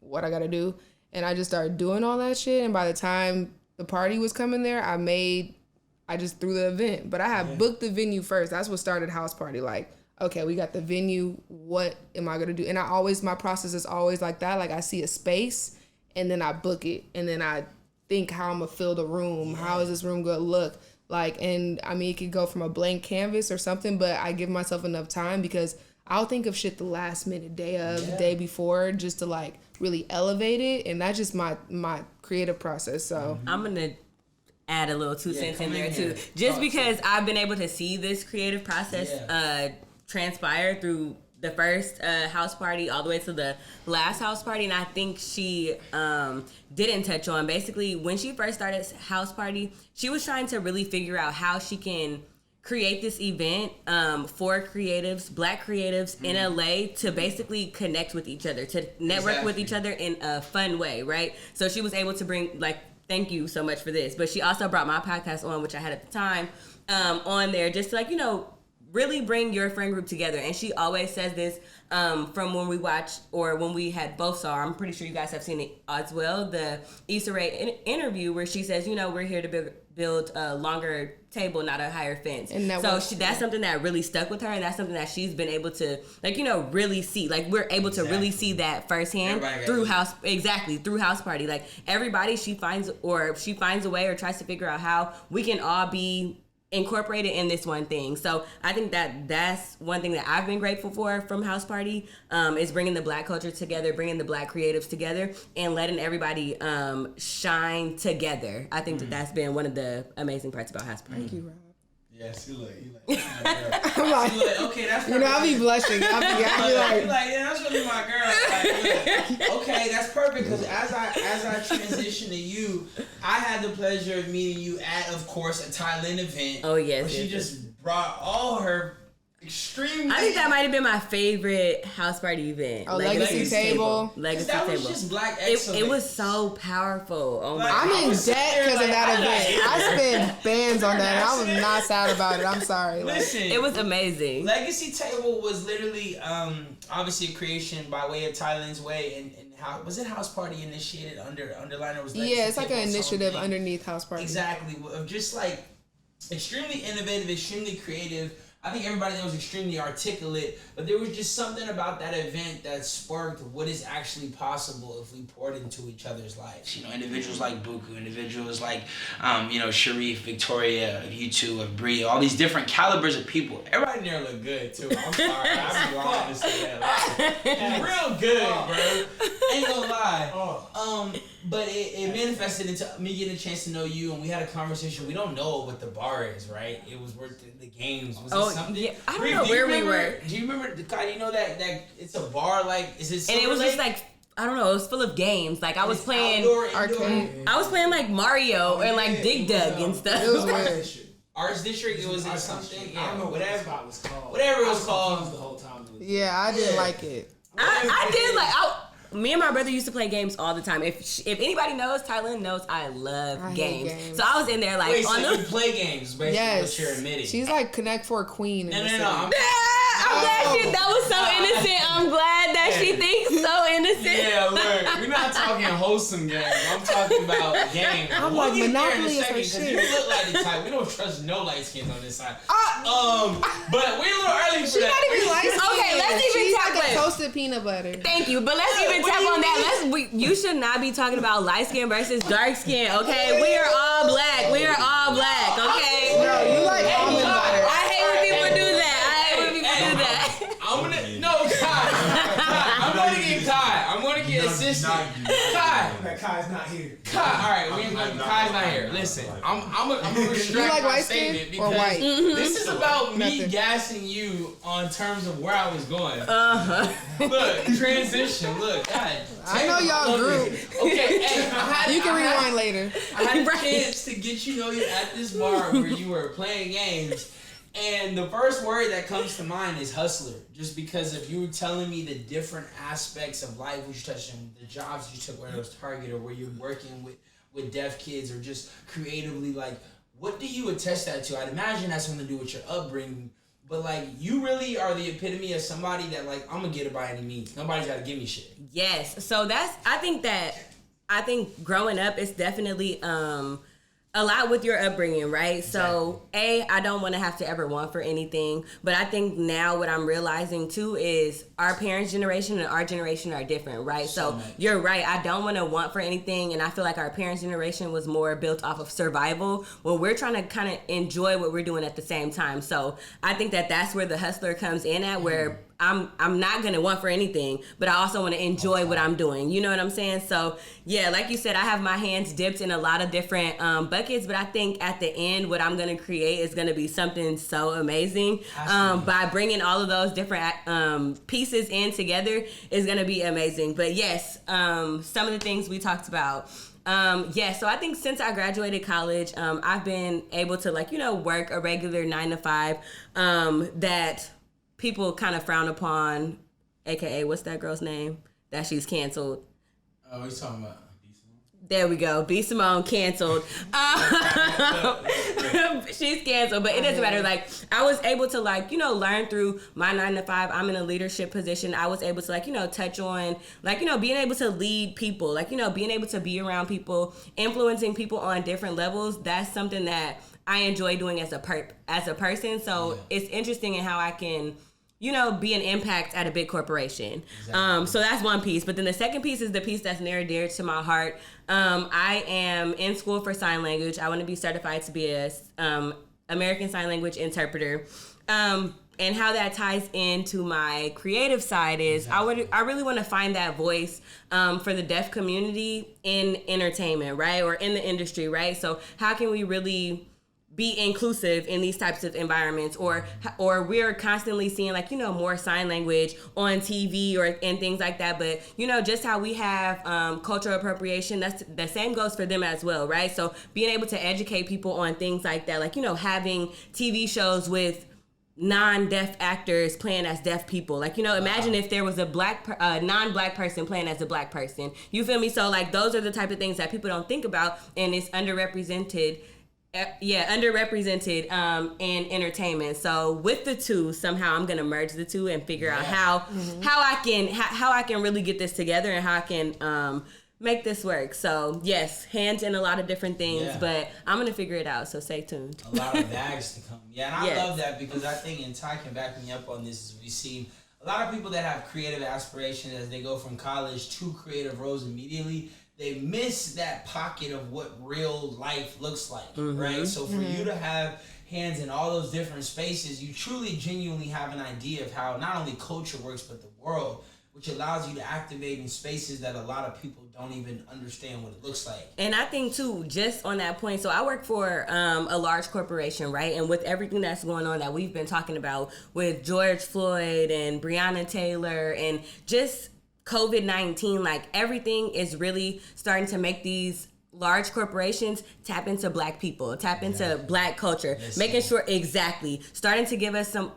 what I gotta do, and I just started doing all that shit. And by the time the party was coming there, I just threw the event, but I had booked the venue first. That's what started House Party. Like, okay, we got the venue. What am I gonna do? And my process is always like that. Like, I see a space, and then I book it, and then I think how I'm gonna fill the room. How is this room gonna look? Like, and I mean, it could go from a blank canvas or something, but I give myself enough time because I'll think of shit the last minute, the day before, just to like really elevate it. And that's just my creative process. So I'm going to add a little 2 cents in there too. Just because I've been able to see this creative process transpire through the first house party all the way to the last house party. And I think she didn't touch on, basically, when she first started House Party, she was trying to really figure out how she can create this event for creatives, Black creatives in LA, to basically connect with each other, to network with each other in a fun way, right? So she was able to bring, like, thank you so much for this. But she also brought my podcast on, which I had at the time, on there, just to, like, you know, really bring your friend group together. And she always says this from when we watched, or when we had both saw, I'm pretty sure you guys have seen it as well, the Issa Rae interview where she says, you know, we're here to build a longer table, not a higher fence. And that's something that really stuck with her, and that's something that she's been able to, like, you know, really see. Like, we're able to really see that firsthand through House Party. Like, everybody, she finds a way or tries to figure out how we can all be incorporated in this one thing. So I think that's one thing that I've been grateful for from House Party, is bringing the Black culture together, bringing the Black creatives together, and letting everybody shine together. I think that's been one of the amazing parts about House Party. Thank you, Rob. Yes, you like, I'm like, okay, that's perfect. You know, I'll be blushing. I'll be like, yeah, that's really my girl. Like, okay, that's perfect, because as I transition to you, I had the pleasure of meeting you at, of course, a Tylynn event. Oh, yes. Where she just brought all her extremely... I think that might have been my favorite House Party event. Oh, Legacy Table. Legacy that Table. Was just Black excellence. It was so powerful. Oh my I'm God. in debt because of that event. I spent bands on that, and I was not sad about it. I'm sorry. Listen, it was amazing. Legacy Table was literally, obviously a creation by way of Tylynn's way, and how was it House Party initiated underline, or was Legacy it's like Table an initiative underneath House Party. Exactly, of just like extremely innovative, extremely creative. I think everybody there was extremely articulate, but there was just something about that event that sparked what is actually possible if we poured into each other's lives. You know, individuals like Buku, individuals like, Sharif, Victoria, you two, of Bree, all these different calibers of people. Everybody in there looked good, too. I'm sorry. I'm wrong to say that. Like, real good, bro. ain't gonna lie. Oh. But it manifested into me getting a chance to know you, and we had a conversation. We don't know what the bar is, right? It was worth the games. Was it something? Yeah, I don't know where we were. Do you remember? Kai, you know that it's a bar, like, is it? And it was just like, I don't know, it was full of games. Like I was playing arcade. I was playing like Mario and like Dig Dug and stuff. It was weird. Arts District. It was in something. I don't know whatever. what the spot was called. Whatever it was I was called. confused the whole time. Yeah, I didn't like it. I did like me and my brother used to play games all the time. If anybody knows, Tylynn knows I love I hate games. So I was in there like Wait, on so the you play games, basically, Yes. what you're admitting. She's like Connect Four Queen. No. I'm glad that was so innocent. I'm glad that she thinks so innocent. Yeah, look, we're not talking wholesome games. I'm talking about games. I'm We'll like, get there in a Monopoly is her second, 'cause shit. you look like the type. We don't trust no light skins on this side. But we're a little early for She's that. not even light skinned. Okay, let's even She's talk like a about- toasted peanut butter. Thank you, but let's even What tap do you on that. mean? You should not be talking about light skin versus dark skin. Okay, we are all black. We are all black. Okay. No, you like almond butter. I hate when people do that. I hate when people do that. I'm gonna get Kai. I'm gonna get assistant. Kai. That Kai's not here. Kai. All right, Kai's not here. Listen, I'm gonna restrict You like my white skin statement or because white? this is about me Nothing. gassing you on terms of where I was going. Look, transition. Look, God. I know y'all grew. Okay, hey, You can rewind later. I had a Right. chance to get you know you at this bar where you were playing games. And the first word that comes to mind is hustler. Just because if you were telling me the different aspects of life which you touched on, the jobs you took, whether it was Target or where you're working with deaf kids or just creatively, like, what do you attest that to? I'd imagine that's something to do with your upbringing. But, like, you really are the epitome of somebody that, like, I'm going to get it by any means. Nobody's got to give me shit. Yes. So I think growing up is definitely a lot with your upbringing, right? Exactly. So, I don't want to have to ever want for anything, but I think now what I'm realizing too is our parents' generation and our generation are different, right? So you're right. I don't want to want for anything, and I feel like our parents' generation was more built off of survival. Well, we're trying to kind of enjoy what we're doing at the same time. So I think that's where the hustler comes in at, where I'm not gonna want for anything, but I also want to enjoy what I'm doing. You know what I'm saying? So yeah, like you said, I have my hands dipped in a lot of different buckets, but I think at the end, what I'm gonna create is gonna be something so amazing. By bringing all of those different pieces in together is gonna be amazing. But yes, some of the things we talked about. So I think since I graduated college, I've been able to work a regular 9 to 5 that people kind of frown upon, aka what's that girl's name that she's canceled? Oh, what are you talking about? There we go. B. Simone canceled. She's canceled, but it doesn't matter. Like, I was able to learn through my 9 to 5. I'm in a leadership position. I was able to touch on being able to lead people, being able to be around people, influencing people on different levels. That's something that I enjoy doing as a person. So it's interesting in how I can be an impact at a big corporation. Exactly. So that's one piece. But then the second piece is the piece that's near and dear to my heart. I am in school for sign language. I want to be certified to be a American Sign Language interpreter. And how that ties into my creative side is I really want to find that voice for the deaf community in entertainment, right? Or in the industry, right? So how can we really be inclusive in these types of environments, or we're constantly seeing more sign language on TV and things like that. But just how we have cultural appropriation, that's the same goes for them as well, right? So being able to educate people on things like that, having TV shows with non-deaf actors playing as deaf people, imagine if there was a non-black person playing as a black person. You feel me? So those are the type of things that people don't think about, and it's underrepresented in entertainment. So with the two, somehow I'm gonna merge the two and figure out how I can really get this together and how I can make this work. So yes, hands in a lot of different things, but I'm gonna figure it out. So stay tuned. A lot of bags to come. Yeah, and I love that because I think, and Ty can back me up on this, is we see a lot of people that have creative aspirations as they go from college to creative roles immediately. They miss that pocket of what real life looks like, right? So for you to have hands in all those different spaces, you truly, genuinely have an idea of how not only culture works, but the world. which allows you to activate in spaces that a lot of people don't even understand what it looks like. And I think too, just on that point, so I work for a large corporation, right? And with everything that's going on that we've been talking about with George Floyd and Breonna Taylor and just COVID-19, like everything is really starting to make these large corporations tap into black people, tap into black culture, making sure starting to give us some,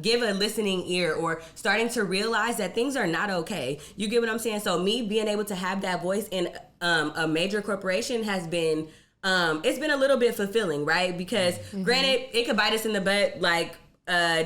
give a listening ear, or starting to realize that things are not okay. You get what I'm saying? So me being able to have that voice in a major corporation has been, it's been a little bit fulfilling, right? Because granted, it could bite us in the butt, like,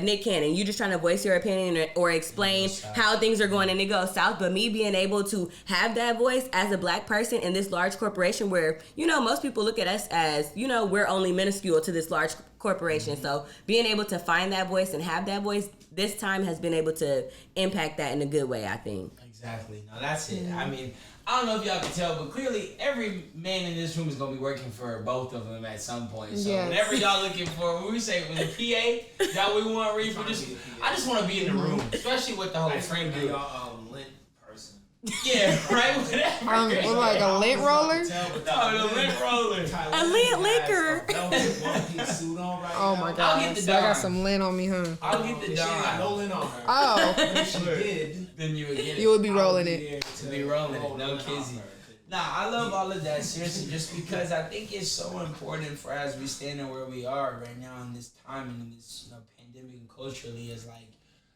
Nick Cannon, you just trying to voice your opinion or explain how things are going and it goes south. But me being able to have that voice as a black person in this large corporation where, you know, most people look at us as, you know, we're only minuscule to this large corporation. So being able to find that voice and have that voice this time has been able to impact that in a good way, I think. Exactly. Now that's it. I mean, I don't know if y'all can tell, but clearly every man in this room is going to be working for both of them at some point. So whenever y'all looking for, when we say with the PA, that we want to read for this, I just want to be in the room, especially with the whole frame deal. Y'all lint person. Yeah, right? Whatever. We're like a lint roller? Oh, the lint roller. A lint liquor. Oh my God. I'll get the So I got Don. some lint on me, huh? I'll get the She ain't got Don. no lint on her. Oh, If she did, Then you would get it. you would be rolling it. To be rolling it, no kizzy. Nah, I love all of that, seriously, just because I think it's so important for as we stand where we are right now in this time and in this, you know, pandemic and culturally, is like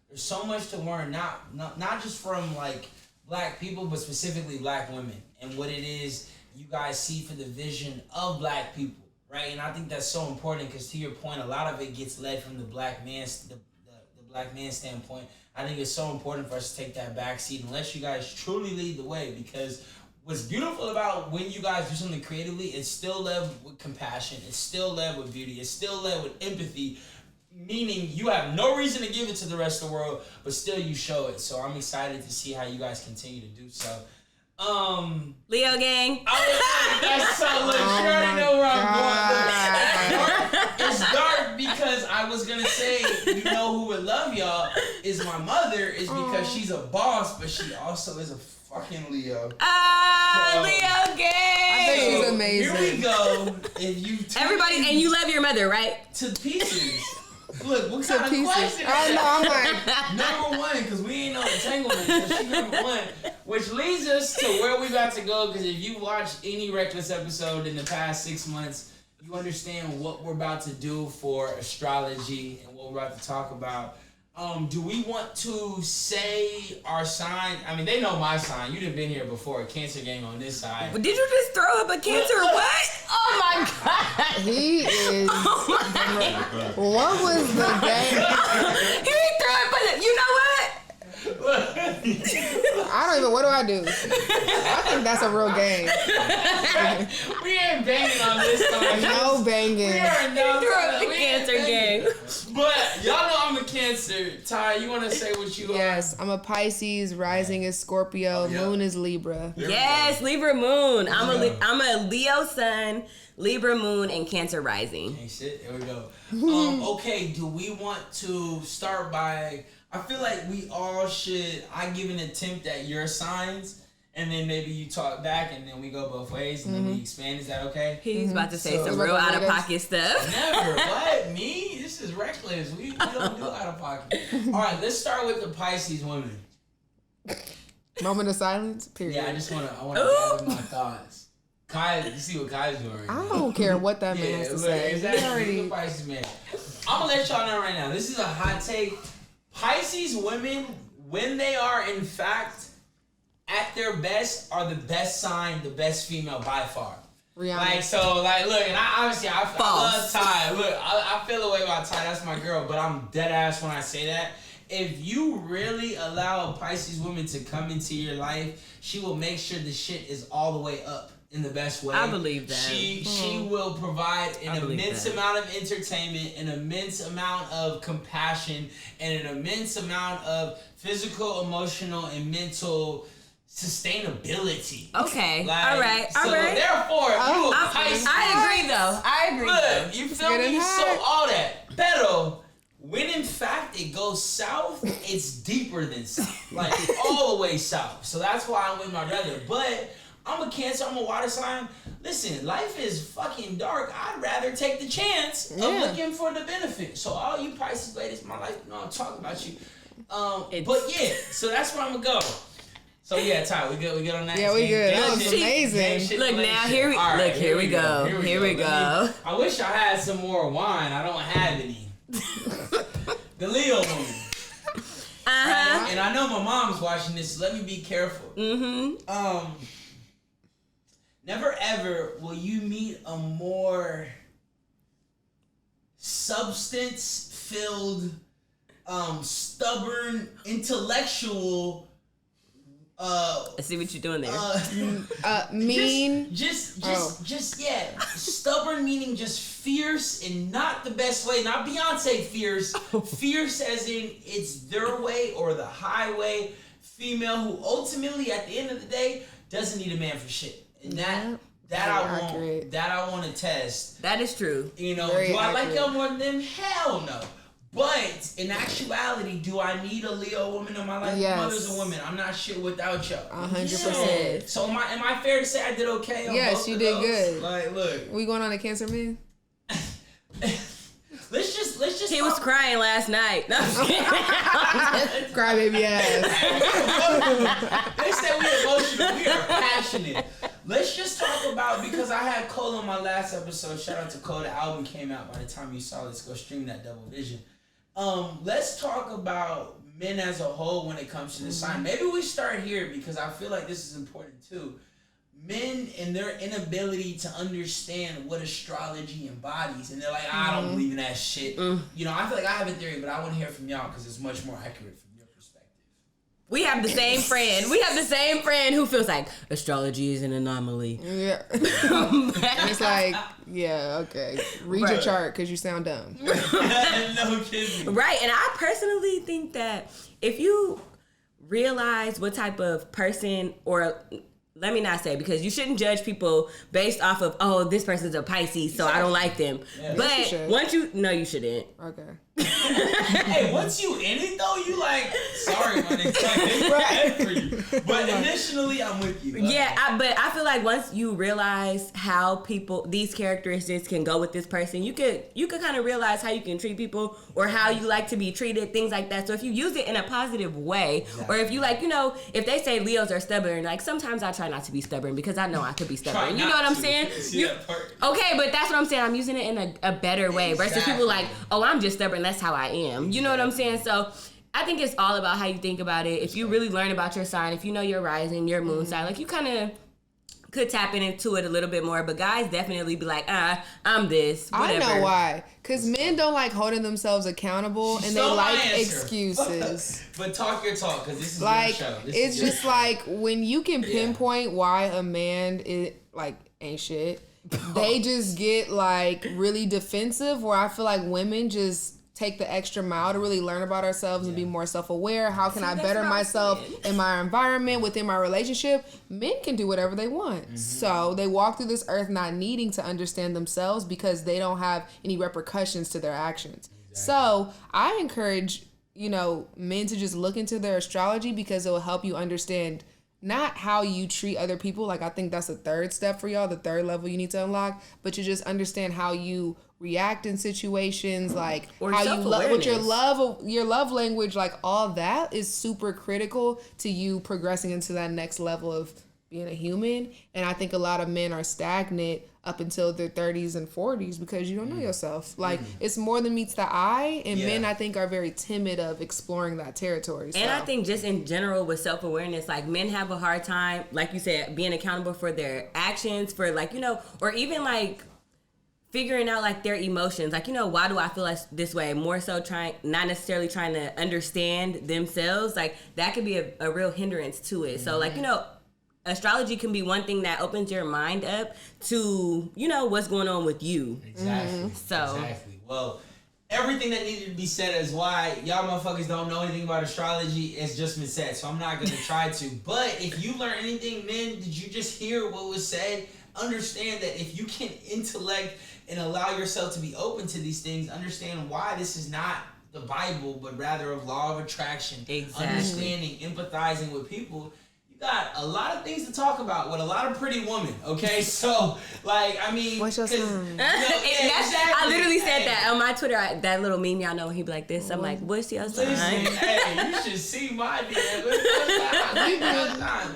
there's so much to learn, not just from like black people, but specifically black women and what it is you guys see for the vision of black people, right? And I think that's so important because to your point, a lot of it gets led from the black man's the black man standpoint. I think it's so important for us to take that back seat and let you guys truly lead the way, because what's beautiful about when you guys do something creatively, it's still led with compassion, it's still led with beauty, it's still led with empathy, meaning you have no reason to give it to the rest of the world, but still you show it. So I'm excited to see how you guys continue to do so. Leo gang. That's so look, Oh you already know where I'm God. going. It's dark because I was gonna say, you know who would love y'all is my mother, is because she's a boss, but she also is a fucking Leo. Leo gang. I think she's amazing. Here we go. If you Everybody, and you love your mother, right? to pieces. Look, what To kind of pieces. question is I know, that? I'm like, Number one, because we ain't no entanglement, so she number one. Which leads us to where we about to go, because if you watched any Reckless episode in the past 6 months, you understand what we're about to do for astrology and what we're about to talk about. Do we want to say our sign? I mean, they know my sign. You done been here before, Cancer gang on this side. Did you just throw up a Cancer? What? Oh my God. he is. Oh my What was the game? He threw up a, you know what? I don't even. What do I do? I think that's a real game. We ain't banging on this time. No banging. We are not. Threw up the we Cancer ain't gang. banging. But y'all know I'm a Cancer. Ty, you want to say what you are? Yes, I'm a Pisces. Rising is Scorpio. yeah. Moon is Libra. Yes, Libra moon. I'm a Leo sun, Libra moon, and Cancer rising. Hey, shit. Here we go. Okay, do we want to start by... I feel like we all should... I give an attempt at your signs, and then maybe you talk back, and then we go both ways, and then we expand. Is that okay? He's about to say So- some real out of pocket stuff. Never. What? Me? This is reckless. We don't do out of pocket. All right, let's start with the Pisces women. Moment of silence. Period. Yeah, I want to gather my thoughts. Kai, you see what Kai's doing right I now. don't care what that man has to look, say. exactly. He already- He's a Pisces man. I'm gonna let y'all know right now. This is a hot take. Pisces women, when they are in fact at their best, are the best sign, the best female by far. Rihanna. Like, so, like, look, and I love False. Ty. Look, I feel the way about Ty. That's my girl, but I'm dead ass when I say that. If you really allow a Pisces woman to come into your life, she will make sure the shit is all the way up in the best way. I believe that. She will provide an immense amount of entertainment, an immense amount of compassion, and an immense amount of physical, emotional, and mental sustainability. Okay. Like, all right. So therefore, you a Pisces. I agree though. I agree. Look, you feel getting me? So hot. all that. Pero, when in fact it goes south, it's deeper than south. Like, all the way south. So that's why I'm with my brother. But I'm a Cancer, I'm a water sign. Listen, life is fucking dark. I'd rather take the chance of looking for the benefit. So all you Pisces ladies in my life, you know I'm talking about you. But yeah, so that's where I'm gonna go. So yeah, Ty, we good on that? Yeah, we good. That was amazing. Look now, here we go. Here we go. I wish I had some more wine. I don't have any. The Leo woman. Right? And I know my mom's watching this, so let me be careful. Never ever will you meet a more substance-filled, stubborn, intellectual. I see what you're doing there. Mean. Just stubborn meaning just fierce and not the best way. Not Beyonce fierce. Fierce as in it's their way or the highway. Female who ultimately at the end of the day doesn't need a man for shit. And that I want to test. That is true. You know, do I like y'all more than them? Hell no. But in actuality, do I need a Leo woman in my life? Yes. Mother's a woman. I'm not shit without y'all. 100%. So am I fair to say I did okay on Yes, both you of did those? good. Like, look. We going on a Cancer man? Let's just. He was crying last night. No, I'm just kidding. Crybaby ass. They said we're emotional. We are passionate. Let's just talk about, because I had Cole on my last episode. Shout out to Cole. The album came out by the time you saw this. Go stream that Double Vision. Let's talk about men as a whole when it comes to the sign. Maybe we start here because I feel like this is important too. Men and their inability to understand what astrology embodies, and they're like, I don't believe in that shit. You know, I feel like I have a theory, but I want to hear from y'all because it's much more accurate from your perspective. We have the same friend. We have the same friend who feels like astrology is an anomaly. Yeah. And it's like, yeah, okay. Read your chart because you sound dumb. No kidding. Right, and I personally think that if you realize what type of person, or let me not say, because you shouldn't judge people based off of, oh, this person's a Pisces, so I don't like them. Yeah. But yes, you once you, no, you shouldn't. Okay. Hey, once you in it though, you like, sorry, man, it's bad for you. But initially, I'm with you. Yeah, but I feel like once you realize how people, these characteristics can go with this person, you could kind of realize how you can treat people or how you like to be treated, things like that. So if you use it in a positive way, or if you like, you know, if they say Leos are stubborn, like sometimes I try not to be stubborn because I know I could be stubborn. You know what I'm saying? Okay, but that's what I'm saying. I'm using it in a better way versus people like, oh, I'm just stubborn. That's how I am. You know what I'm saying? So I think it's all about how you think about it. If you really learn about your sign, if you know your rising, your moon sign, like you kind of could tap into it a little bit more. But guys definitely be like, I'm this, whatever. I know why. Because men don't like holding themselves accountable and they like excuses. But talk your talk, because this is like, your show. It's just like when you can pinpoint why a man is like ain't shit, they just get like really defensive, where I feel like women just take the extra mile to really learn about ourselves and be more self-aware. How can I better myself in my environment, within my relationship? Men can do whatever they want. So they walk through this earth not needing to understand themselves because they don't have any repercussions to their actions. So I encourage, you know, men to just look into their astrology because it will help you understand not how you treat other people. Like, I think that's the third step for y'all, the third level you need to unlock. But you just understand how you react in situations, like or how you love, what your love language, like all that is super critical to you progressing into that next level of being a human. And I think a lot of men are stagnant up until their 30s and 40s because you don't know yourself. Like it's more than meets the eye, and men I think are very timid of exploring that territory. And I think just in general with self-awareness, like men have a hard time, like you said, being accountable for their actions, for like, you know, or even like figuring out like their emotions, like, you know, why do I feel like this way? More so not necessarily trying to understand themselves. Like that could be a real hindrance to it. So like, you know, astrology can be one thing that opens your mind up to, you know, what's going on with you. Exactly. Exactly. Well, everything that needed to be said is why y'all motherfuckers don't know anything about astrology. It's just been said, so I'm not going to try to. But if you learn anything, men, did you just hear what was said? Understand that if you can intellect and allow yourself to be open to these things, understand why this is not the Bible, but rather of law of attraction, Exactly. understanding, empathizing with people. Got a lot of things to talk about with a lot of pretty women, okay? So, like, I mean... What's your sign? Exactly. I literally said that on my Twitter. That little meme, y'all know, he'd be like this. I'm like, what's your sign? Listen, hey, you should see my DM.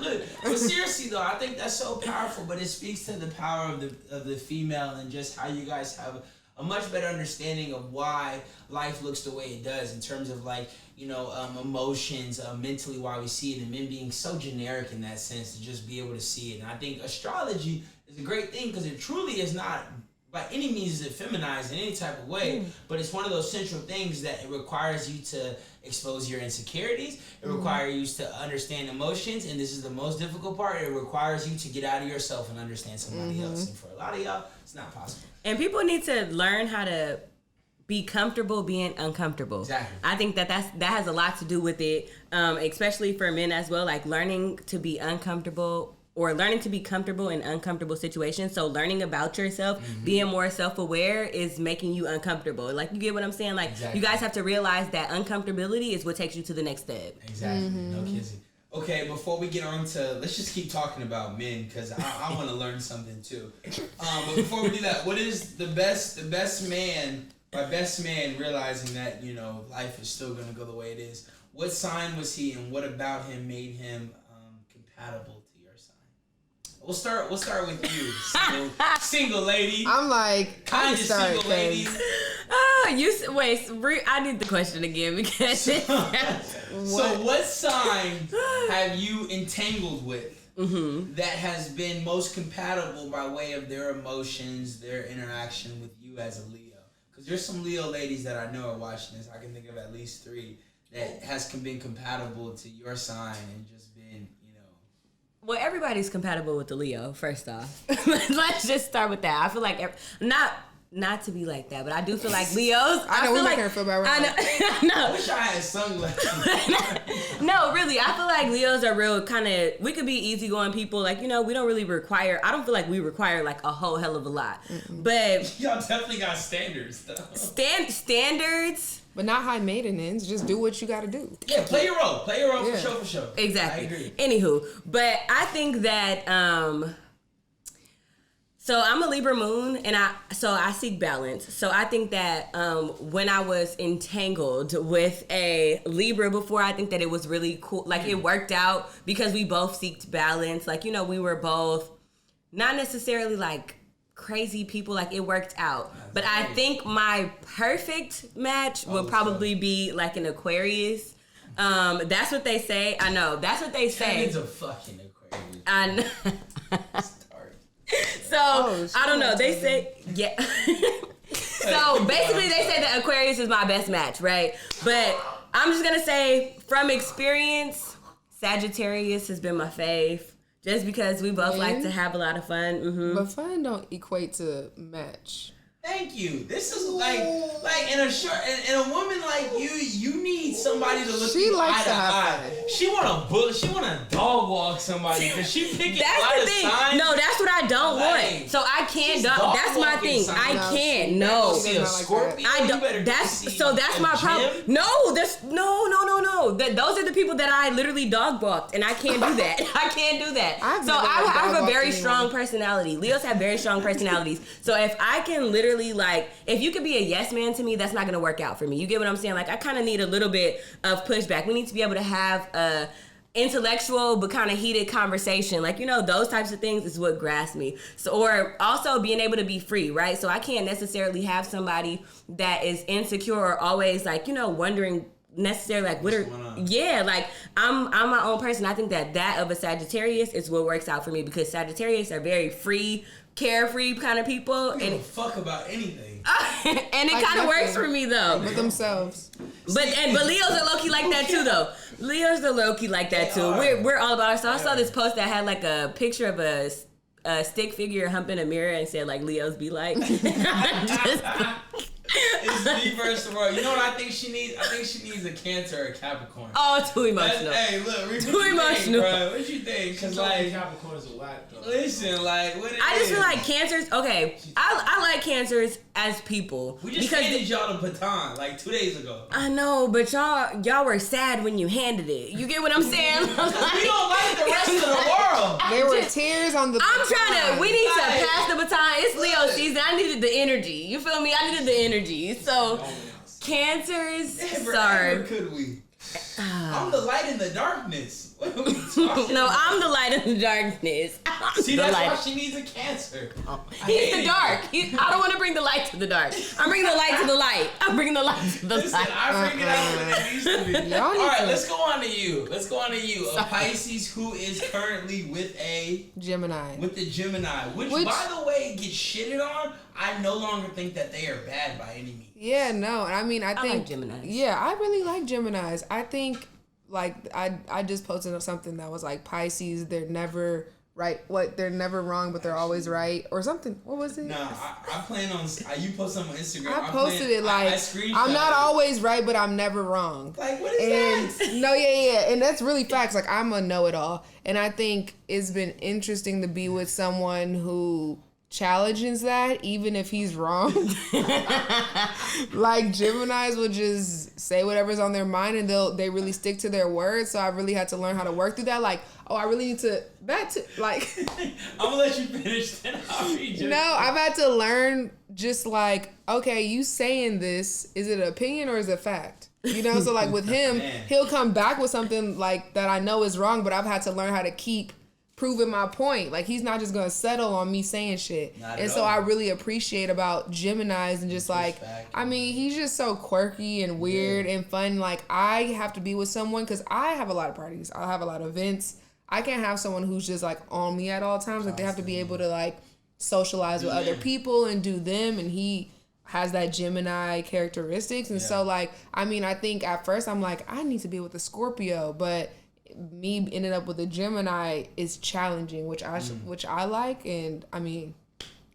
Look, but seriously, though, I think that's so powerful, but it speaks to the power of the female and just how you guys have a much better understanding of why life looks the way it does in terms of, like, you know, emotions, mentally, why we see it, and men being so generic in that sense to just be able to see it. And I think astrology is a great thing because it truly is not, by any means, is it feminized in any type of way, but it's one of those central things that it requires you to expose your insecurities. It requires you to understand emotions, and this is the most difficult part. It requires you to get out of yourself and understand somebody else. And for a lot of y'all, it's not possible. And people need to learn how to be comfortable being uncomfortable. Exactly. I think that has a lot to do with it, especially for men as well. Like learning to be uncomfortable or learning to be comfortable in uncomfortable situations. So learning about yourself, being more self-aware is making you uncomfortable. Like, you get what I'm saying? Like, Exactly. You guys have to realize that uncomfortability is what takes you to the next step. Exactly. No kissing. Okay, before we get on to, let's just keep talking about men because I want to learn something too. But before we do that, what is the best man? My best man realizing that, you know, life is still going to go the way it is. What sign was he, and what about him made him compatible to your sign? We'll start with you, single lady. I'm like, Kind of single lady. Wait, I need the question again because So what sign have you entangled with that has been most compatible by way of their emotions, their interaction with you as a Leo? Because there's some Leo ladies that I know are watching this. I can think of at least 3 that has been compatible to your sign and just been, you know. Well, everybody's compatible with the Leo, first off. Let's just start with that. I feel like, not to be like that, but I do feel like Leos. I know, feel we make her feel bad. I know. I wish I had sunglasses. No, really, I feel like Leos are real kind of, we could be easygoing people. Like, you know, we don't really require, I don't feel like we require like a whole hell of a lot. But Y'all definitely got standards, though. standards. But not high maintenance. Just do what you got to do. Yeah, play your role. Play your role Yeah. for sure. Exactly. I agree. Anywho, but I think that so I'm a Libra moon, and I seek balance. So I think that when I was entangled with a Libra before, I think that it was really cool. Like, it worked out because we both seeked balance. Like, you know, we were both not necessarily like crazy people. Like, it worked out. But I think my perfect match would probably be like an Aquarius. That's what they say. I know. That's what they say. Kevin's a fucking Aquarius. I know. So, I don't know. They say, yeah. So, basically, they say that Aquarius is my best match, right? But I'm just going to say, from experience, Sagittarius has been my fave. Just because we both like to have a lot of fun. But fun don't equate to match. Thank you. This is like in a woman like you need somebody to look She you likes eye to to have eye. fun. She want to dog walk somebody because she picking a That's lot the of thing. signs. No, that's what I don't Like, want. So I can't. she's That's my dog-walking thing. something. I No, can't. she- No. See a Not like Scorpio. I you don't. better That's see that's a my problem. gym. No, that's no. Those are the people that I literally dog walked, and I can't do that. I can't do that. I've So never I have a dog-walked very anyone. strong personality. Leos have very strong personalities. So if I can literally like, if you could be a yes man to me, that's not gonna work out for me. You get what I'm saying? Like, I kind of need a little bit of pushback. We need to be able to have a intellectual but kind of heated conversation. Like, you know, those types of things is what grasps me. So, or also being able to be free, right? So I can't necessarily have somebody that is insecure or always like, you know, wondering necessarily like what are like I'm my own person. I think that of a Sagittarius is what works out for me because Sagittarius are very free, carefree kind of people, I don't give a fuck about anything. and it Like kind of works nothing. for me though. With themselves. But Leos are low key like that too though. Leos are low key like that too. We're all about ourselves. I saw this post that had like a picture of a stick figure humping a mirror and said like Leos be like. It's me versus the world. You know what I think she needs? I think she needs a Cancer or a Capricorn. Oh, too emotional. Hey, look, what Too you emotional. think, bro? What you think? Cause like, Capricorns are whack though. listen, like, what it I just is. feel like Cancers. Okay, I like Cancers as people. We just handed y'all the baton like 2 days ago. I know, but y'all were sad when you handed it. You get what I'm saying? We don't like the rest of the world. There were tears on the baton. We need to pass the baton. It's Leo season. I needed the energy. You feel me? I needed the energy. So, Cancers, sorry. Never could we? I'm the light in the darkness. What are we talking No, about? I'm the light in the darkness. See, that's why she needs a Cancer. He's the dark. I don't want to bring the light to the dark. I'm bringing the light to the light. I'm bringing the light to the Listen, light. I figured out what it needs to be. Y'all All need right, to- let's go on to you. A Pisces who is currently with Gemini. with the Gemini, which by the way gets shitted on. I no longer think that they are bad by any means. Yeah, no. I mean, I think like Geminis. Yeah, I really like Geminis. I think like I just posted something that was like Pisces, they're never right. They're never wrong, but they're always right, or something. What was it? Nah, I plan on. You post something on Instagram. I posted it like I screenshot I'm not it. always right, but I'm never wrong. Like, what is that? No, yeah, and that's really facts. Like, I'm a know-it-all, and I think it's been interesting to be with someone who challenges that, even if he's wrong. Like, Geminis will just say whatever's on their mind, and they really stick to their words. So I really had to learn how to work through that. Like, oh, I really need to like. I'm gonna let you finish. Then I'll read you. No, I've had to learn just like, okay, you saying this, is it an opinion or is it fact? You know, so like with him, Man. he'll come back with something like that I know is wrong, but I've had to learn how to keep proving my point. Like, he's not just gonna settle on me saying shit. Not And at so all. I really appreciate about Geminis and just like, Respect. I mean, he's just so quirky and weird and fun. Like, I have to be with someone because I have a lot of parties. I have a lot of events. I can't have someone who's just like on me at all times. Like, they have to be able to like socialize with other people and do them, and he has that Gemini characteristics. And so like, I mean, I think at first I'm like, I need to be with a Scorpio, but me ending up with a Gemini is challenging, which I like, and I mean,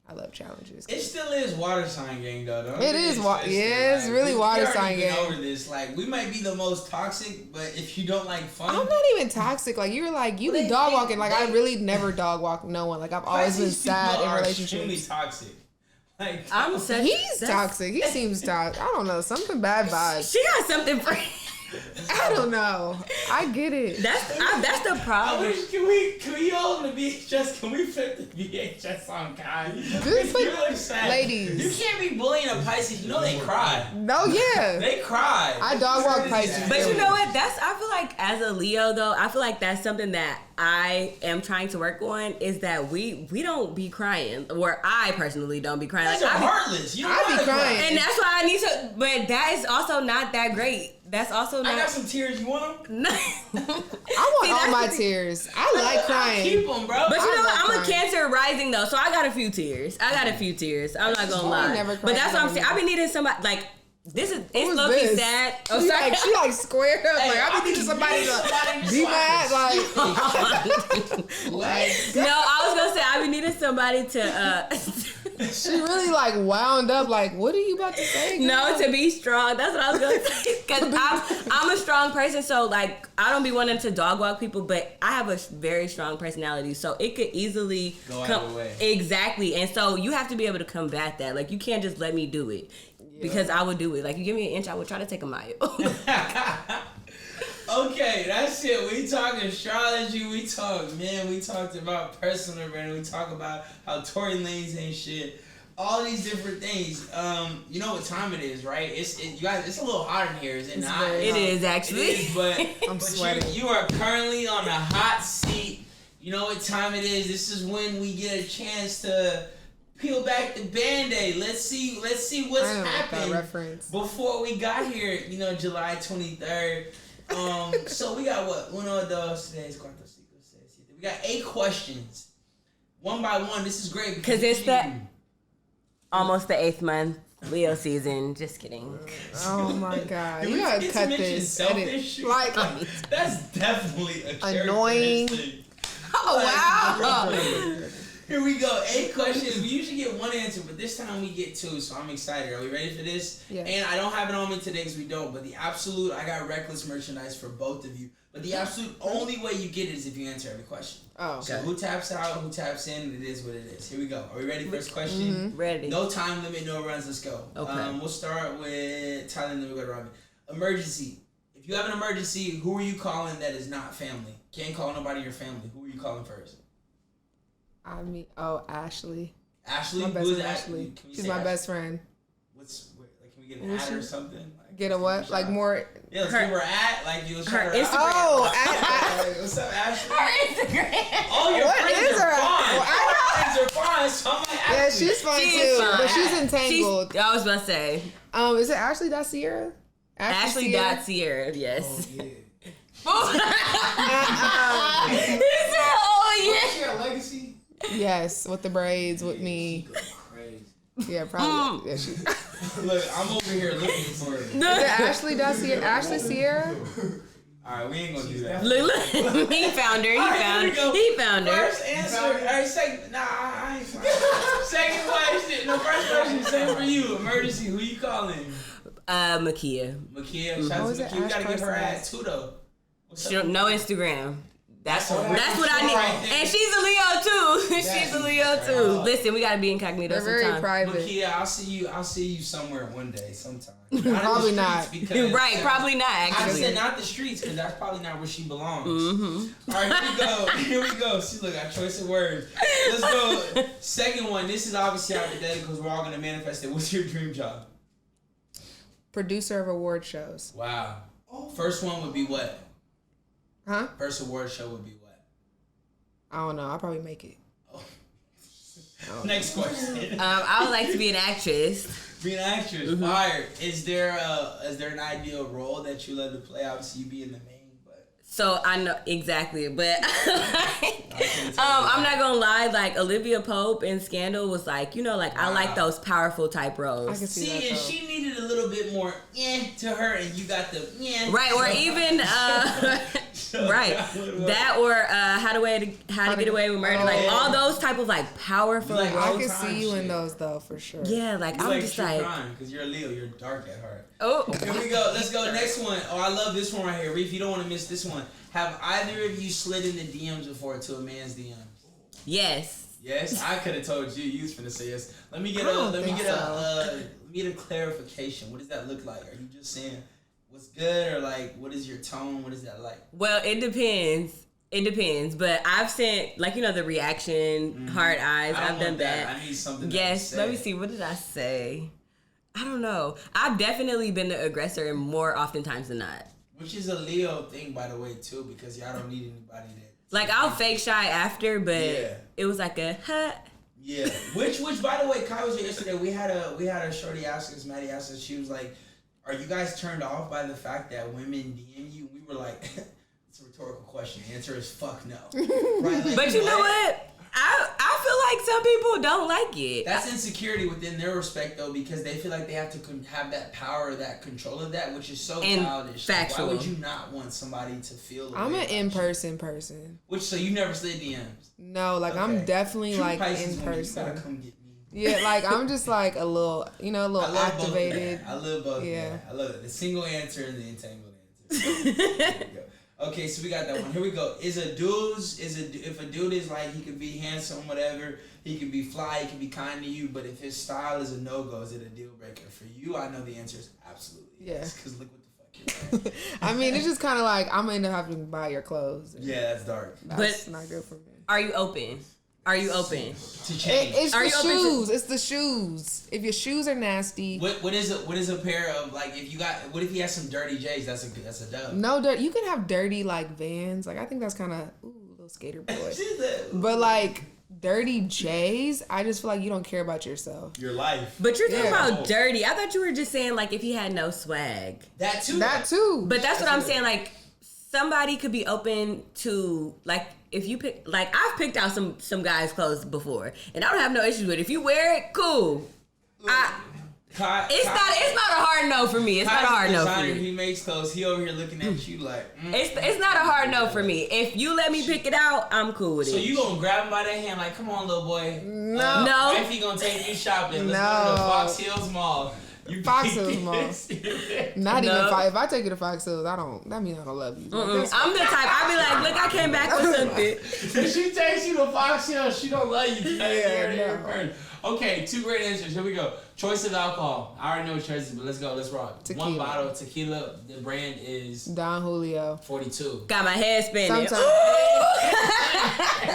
I love challenges. It still is water sign gang though. Don't It get is twisted. it's really water we already sign been gang. over this. Like, we might be the most toxic, but if you don't like fun, I'm not even toxic. Like, you're like, you be dog walking. Like, I really never dog walk no one. Like, I've always been Pisces sad people in are extremely relationships. toxic. Like, I'm such. He's that's- toxic. He seems toxic. I don't know. Something bad vibes. She got something for. I don't know. I get it. That's the I problem. wish, can we all in the VHS? Can we flip the VHS on Kai? Just You put- look sad. ladies. You can't be bullying a Pisces. You know they cry. No, yeah. They cry. I dog walk Pisces. But you know what? I feel like as a Leo though, I feel like that's something that I am trying to work on, is that we don't be crying, or I personally don't be crying. Guys Like, are I be- heartless. You don't I be wanna cry. crying. and that's why I need to. But that is also not that great. That's also I got not. some tears. You want them? I want all my tears. I like I'll crying. keep them, bro. But you know I what? I'm love a crying. Cancer rising though, so I got a few tears. I'm not gonna lie. never But that's what I'm cried saying. I've been needing somebody like this is it's Who's low key this? sad. Oh, She sorry. like, she like squared up. Like, I be needing somebody to be mad. Like, No, I was gonna say I be needing somebody to she really like wound up. Like, what are you about to say? girl? no, to be strong. That's what I was gonna say. Cause I'm a strong person, so like I don't be wanting to dog walk people, but I have a very strong personality, so it could easily Go either way. Exactly, and so you have to be able to combat that. Like you can't just let me do it. Because I would do it. Like, you give me an inch, I would try to take a mile. Okay, that's it. We talk astrology. We talked about personal brand. We talk about how Tory Lanez ain't shit. All these different things. You know what time it is, right? You guys. It's a little hot in here, is it not? very It is actually. It is, but I'm but sweating. you are currently on a hot seat. You know what time it is. This is when we get a chance to peel back the Band-Aid. Let's see what's I don't like that happened reference. before we got here. You know, July 23rd. So we got what? Uno, dos, tres, cuatro, cinco, seis, siete. We got 8 questions, one by one. This is great Because it's almost the 8th month, Leo season. Just kidding. Oh my God. Did You we gotta forget to cut mention this. selfish? Edit. Like, That's definitely a Annoying. characteristic. Oh, wow. Here we go. 8 questions. We usually get 1 answer, but this time we get 2, so I'm excited. Are we ready for this? Yeah. And I don't have it on me today because we don't, but the absolute, I got reckless merchandise for both of you. But the absolute only way you get it is if you answer every question. Oh. So who taps out, who taps in, it is what it is. Here we go. Are we ready? First question? Ready. No time limit, no runs. Let's go. Okay. We'll start with Tylynn, then we'll go to Robyn. Emergency. If you have an emergency, who are you calling that is not family? Can't call nobody in your family. Who are you calling first? Ashley. Ashley? My best Who is friend Ashley? Ashley. Can we She's say my Ashley? best friend. Can we get an ad or something? Like, Get a what? Like more. Yeah, let's give her at. Like, you Her her Instagram. Oh, Like, what's up, Ashley? Her Instagram. Oh, your What friends is are her- fine. Well, Your friends are fine. So I'm like, yeah, Ashley. she's fun She's too, fun. but she's entangled. I was about to say. Is it Ashley Sierra? Ashley Sierra? Sierra, yes. Oh, yeah. He said, oh, yeah. She got legacy? Yes, with the braids with me. She go crazy. Yeah, probably. Yeah, she. Look, I'm over here looking for it. Is it Ashley Sierra? Ashley Sierra? Alright, we ain't gonna do that. Look, he found her. Alright, here we go. He found her. First answer. Alright, second. Nah, I ain't fine. Second question. No, first question. Same for you. Emergency. Who you calling? Makia. Makia. Shout out was to it Makia. You gotta Ash give her Carson? ad too, though. What's She don't know Instagram. That's That's what I need. Right there. And she's a Leo too. She's a Leo too. Listen, we gotta be incognito They're very sometimes. private. Makia, I'll see you somewhere one day, sometime. Probably not. Right, probably not I actually. said not the streets, because that's probably not where she belongs. All right, here we go. See, look, our choice of words. Let's go. Second one. This is obviously hypothetical because we're all gonna manifest it. What's your dream job? Producer of award shows. Wow. First one would be what? Huh? First award show would be what? I don't know. I'll probably make it. Next question. I would like to be an actress. Be an actress. Fire. Is there an ideal role that you love to play? Obviously, you be in the main, but So I know exactly, but I'm not gonna lie. Like Olivia Pope in Scandal was like, you know, like I like those powerful type roles. I can see that. and Though. she needed a little bit more to her, and you got the Right, or even right that or how to get away with murder, like all those type of like powerful. Like, I old can time see you in shit. those though for sure. Yeah, like I'm just like, because you're a Leo, you're dark at heart. oh, Here we go. Let's go. Next one. Oh, I love this one right here. Reef, you don't want to miss this one. Have either of you slid in the DMs before to a man's DM? yes. Yes, I could have told you. You was finna say yes. Let me get a clarification. What does that look like? Are you just saying what's good, or like what is your tone? What is that like? Well, it depends. It depends, but I've sent like the reaction, hard eyes. I don't I've done want that. I need something. Yes. to Let me say. see. What did I say? I don't know. I've definitely been the aggressor more oftentimes than not. Which is a Leo thing, by the way, too, because y'all don't need anybody that. Like I'll fake shy after, but Yeah. it was like a huh. Yeah. Which by the way, Kai was here yesterday. We had a shorty ask us, Maddie asked us, she was like, "Are you guys turned off by the fact that women DM you?" We were like, "It's a rhetorical question. The answer is fuck no." Right? Like, But you know what? I feel like some people don't like it. That's insecurity within their respect, though, because they feel like they have to have that power, that control of that, which is so And childish. factual. Like, why would you not want somebody to feel? I'm an an in-person person. Which so you never slid DMs? No, like Okay. I'm definitely True like Pisces in women, you gotta person. come get me. Yeah, like I'm just like a little, I love activated. Both of that. I love both. Yeah. Yeah, I love it. The single answer and the entangled answer. There we go. Okay, so we got that one. Here we go. If a dude is like, he could be handsome, whatever, he could be fly, he could be kind to you, but if his style is a no-go, is it a deal breaker for you? I know the answer is absolutely yes. Because look what the fuck you're wearing. I mean, it's just kind of like I'm gonna end up having to buy your clothes. Yeah, that's dark. That's But- not good for me. Are you open? Are you open? To change. It's Are the you open to- shoes. It's the shoes. If your shoes are nasty, What is a pair of, like, what if he has some dirty J's? That's a dub. no dirt. You can have dirty like Vans. Like I think that's kind of little skater boy. She's a- But like dirty J's, I just feel like you don't care about yourself. Your life. But you're talking Yeah. about dirty. I thought you were just saying like if he had no swag. That too. That too. But that's what I'm saying. Like somebody could be open to like if you pick like I've picked out some guys' clothes before, and I don't have no issues with it. If you wear it, cool. It's not a hard no for me. It's not a hard no for me. He makes clothes. He over here looking at you like. It's not a hard no for me. If you let me pick it out, I'm cool with it. So you gonna grab him by the hand like, come on, little boy. No. Wifey gonna take you shopping. Let's go to the Fox Hills Mall. Fox Hills Mall. Not even if I take you to Fox Hills, that means I don't love you. I'm the type. I be like, look, I came back with something. If she takes you to Fox Hills, she don't love you. Yeah, Okay, 2 great answers. Here we go. Choice of alcohol. I already know choices, but let's go. Let's rock. Tequila. 1 bottle of tequila. The brand is Don Julio. 42. Got my head spinning. Sometimes.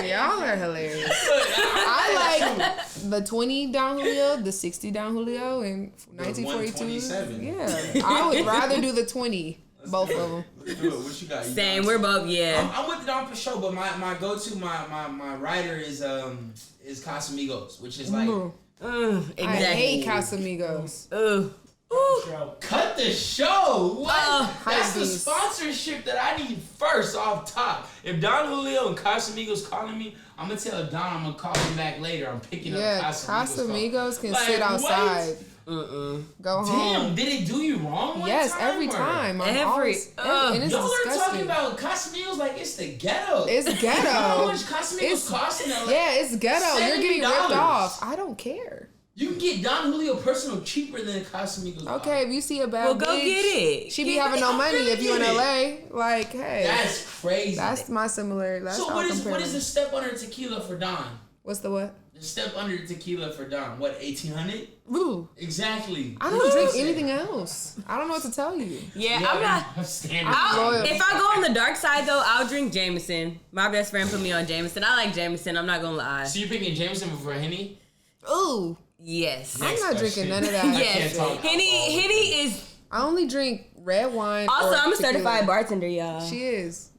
Y'all are hilarious. I like the 20 Don Julio, the 60 Don Julio, and 1942. Yeah, I would rather do the 20. Both of them. Let's do it. What you got? Same. We're both. Yeah. I'm with the Don for sure, but my go-to, my writer is Casamigos, which is like. Exactly. I hate Casamigos. Cut the show. What? That's the Hypebeast. sponsorship that I need first off top. If Don Julio and Casamigos calling me, I'm gonna tell Don I'm gonna call him back later. I'm picking up Casamigos can Like, sit outside. Mm-mm. Go home. Damn, did it do you wrong one Yes, time? every or? time. And it's Y'all are disgusting. talking about Casamigos like it's the ghetto. It's ghetto. You know how much Casamigos cost in LA? Yeah, it's ghetto. You're getting ripped $70. off. I don't care. You can get Don Julio personal cheaper than Casamigos. Okay, if you see a bad Well, bitch, go get it. she be having no money if you in LA. Like, hey. That's crazy. That's my similar. That's so how what I is compare them. the step under tequila for Don? What's the what? The step under tequila for Don. What, 1800? Ooh. Exactly. I don't drink anything else. I don't know what to tell you. Yeah, I'm not. Standard. If I go on the dark side though, I'll drink Jameson. My best friend put me on Jameson. I like Jameson. I'm not gonna lie. So you're picking Jameson before Henny? Ooh. Yes. I'm not drinking none of that. Yes. Henny is. I only drink red wine. Also, or I'm a tequila. certified bartender, y'all. She is.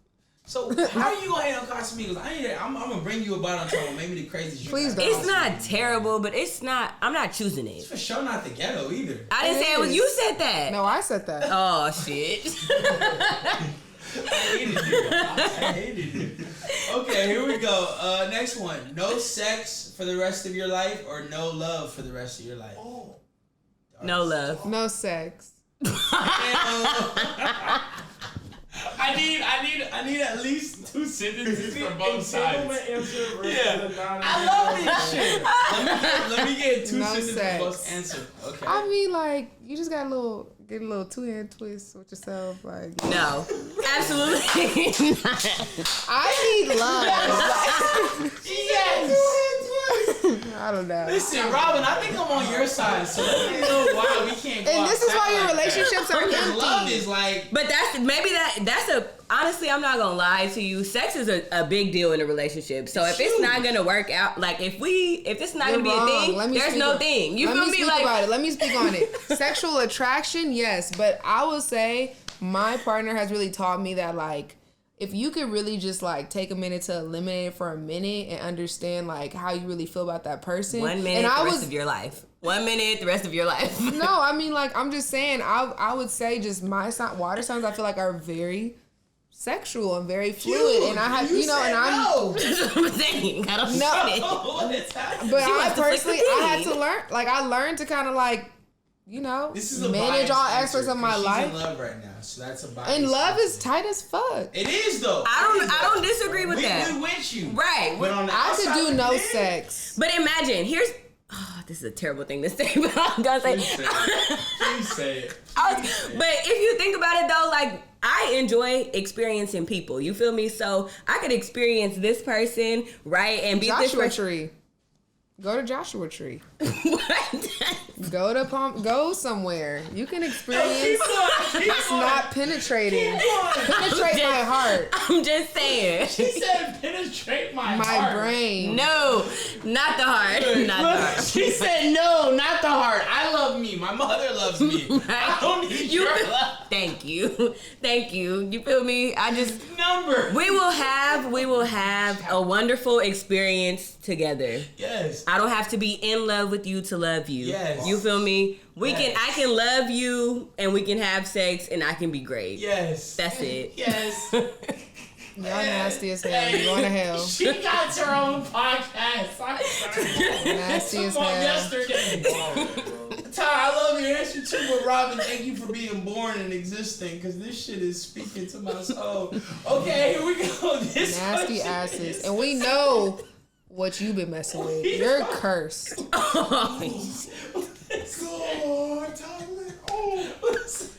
So how are you gonna hate on Casamigos? I'm gonna bring you a bottle of trouble. Maybe the craziest. Please don't. It's not terrible, but it's not. I'm not choosing It's it. for sure not the ghetto either. I didn't say it was. You said that. No, I said that. Oh shit. I hated it. Okay, here we go. Next one. No sex for the rest of your life or no love for the rest of your life? Oh. No love. No sex. I need at least 2 sentences from both sides. Yeah. I love this shit. Let me get 2 No sentences sex. from both answers. Okay. I mean, like, you just got get a little 2-hand twist with yourself. Like, No. Absolutely not. I need love. Yes. I don't know. Listen, Robyn, I think I'm on your side, so let me know why we can't go And this is outside why your like that. relationships are Because love empty. is like. But that's a honestly, I'm not gonna lie to you. Sex is a big deal in a relationship. So if it's not gonna work out, like if it's not You're gonna be wrong. a Let thing, me there's speak no on- thing. You Let feel me me? speak Like about it. Let me speak on it. Sexual attraction, yes, but I would say my partner has really taught me that, like, if you could really just like take a minute to eliminate it for a minute and understand like how you really feel about that person. 1 minute, the rest of your life. 1 minute, the rest of your life. No, I mean, like, I'm just saying, I would say just my water signs I feel like are very sexual and very fluid, and I have, and I'm no. That's what I'm saying. I don't No. get it. What is happening? but She I wants to flick personally the I had pig. to learn, like, I learned to kind of like, This is a manage biased all answer, aspects of my 'cause life. She's in love right now, so that's a bias. And love is answer. tight as fuck. It is though. I don't disagree with that. We with you. Right. But on the I could outside do looking no in, sex. But imagine, this is a terrible thing to say, but I'm gonna say. Please say it. Please say it. But if you think about it though, like, I enjoy experiencing people. You feel me? So I could experience this person, right, and be this Joshua person. Tree. Go to Joshua Tree. What? Go somewhere. You can experience. Keep It's not penetrating. Penetrate my heart. I'm just saying. She said penetrate my My heart. brain. No, not the heart. Not the heart. She said no, not the heart. I love me. My mother loves me. I don't need You your feel- love. Thank you. Thank you. You feel me? Number. We will have a wonderful experience together. Yes. I don't have to be in love with you to love you. Yes. You feel me? Yes. I can love you and we can have sex and I can be great. Yes. That's it. Yes. Y'all nasty as hell. You're going to hell. She got her own podcast. I'm sorry. Nasty as Come on, hell. yesterday. Ty, I love your answer too, but Robyn, thank you for being born and existing, because this shit is speaking to my soul. Okay, here we go. This Nasty asses. And we know what you've been messing with. You're cursed. God, Tylynn. Cursed.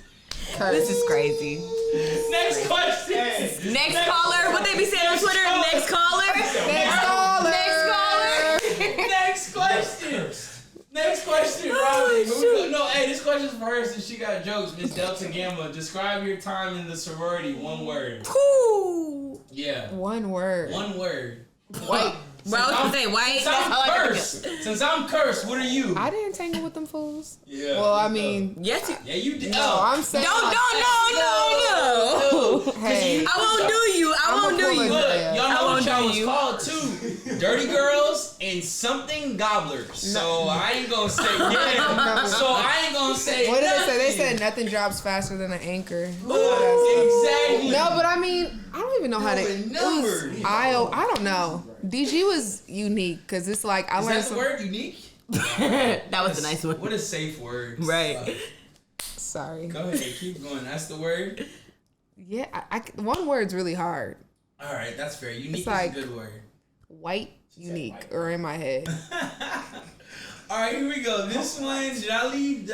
This is crazy. Next question. Next caller. What they be saying on Twitter? Next caller. Next caller. Next caller. Next question, Robyn. Here we go. No, hey, this question's for her since she got jokes. Miss Delta Gamma, describe your time in the sorority. One word. Cool. Yeah. One word. One word. White. Bro, I was gonna say white. Since I'm cursed, what are you? I didn't tangle with them fools. Yeah. Well, I mean. Yes. Yeah, you did. No, I'm saying. No. Hey. I won't do you. I won't do you. Look, Yeah. y'all know I what won't y'all do was you. called too. Dirty girls and something gobblers. So I ain't gonna say yeah. So I ain't gonna say What did they say? nothing. They said nothing drops faster than an anchor. Exactly. No, but I mean, I don't even know how to. Doing numbers. I don't know. DG was unique because it's like I Is learned that the word? Unique? That was a nice one. What a safe word. Right. Sorry. Go ahead, keep going. That's the word. Yeah, one word's really hard. All right, that's fair. Unique is like- a good word. White, unique, or in my head. All right, here we go. This one, did I leave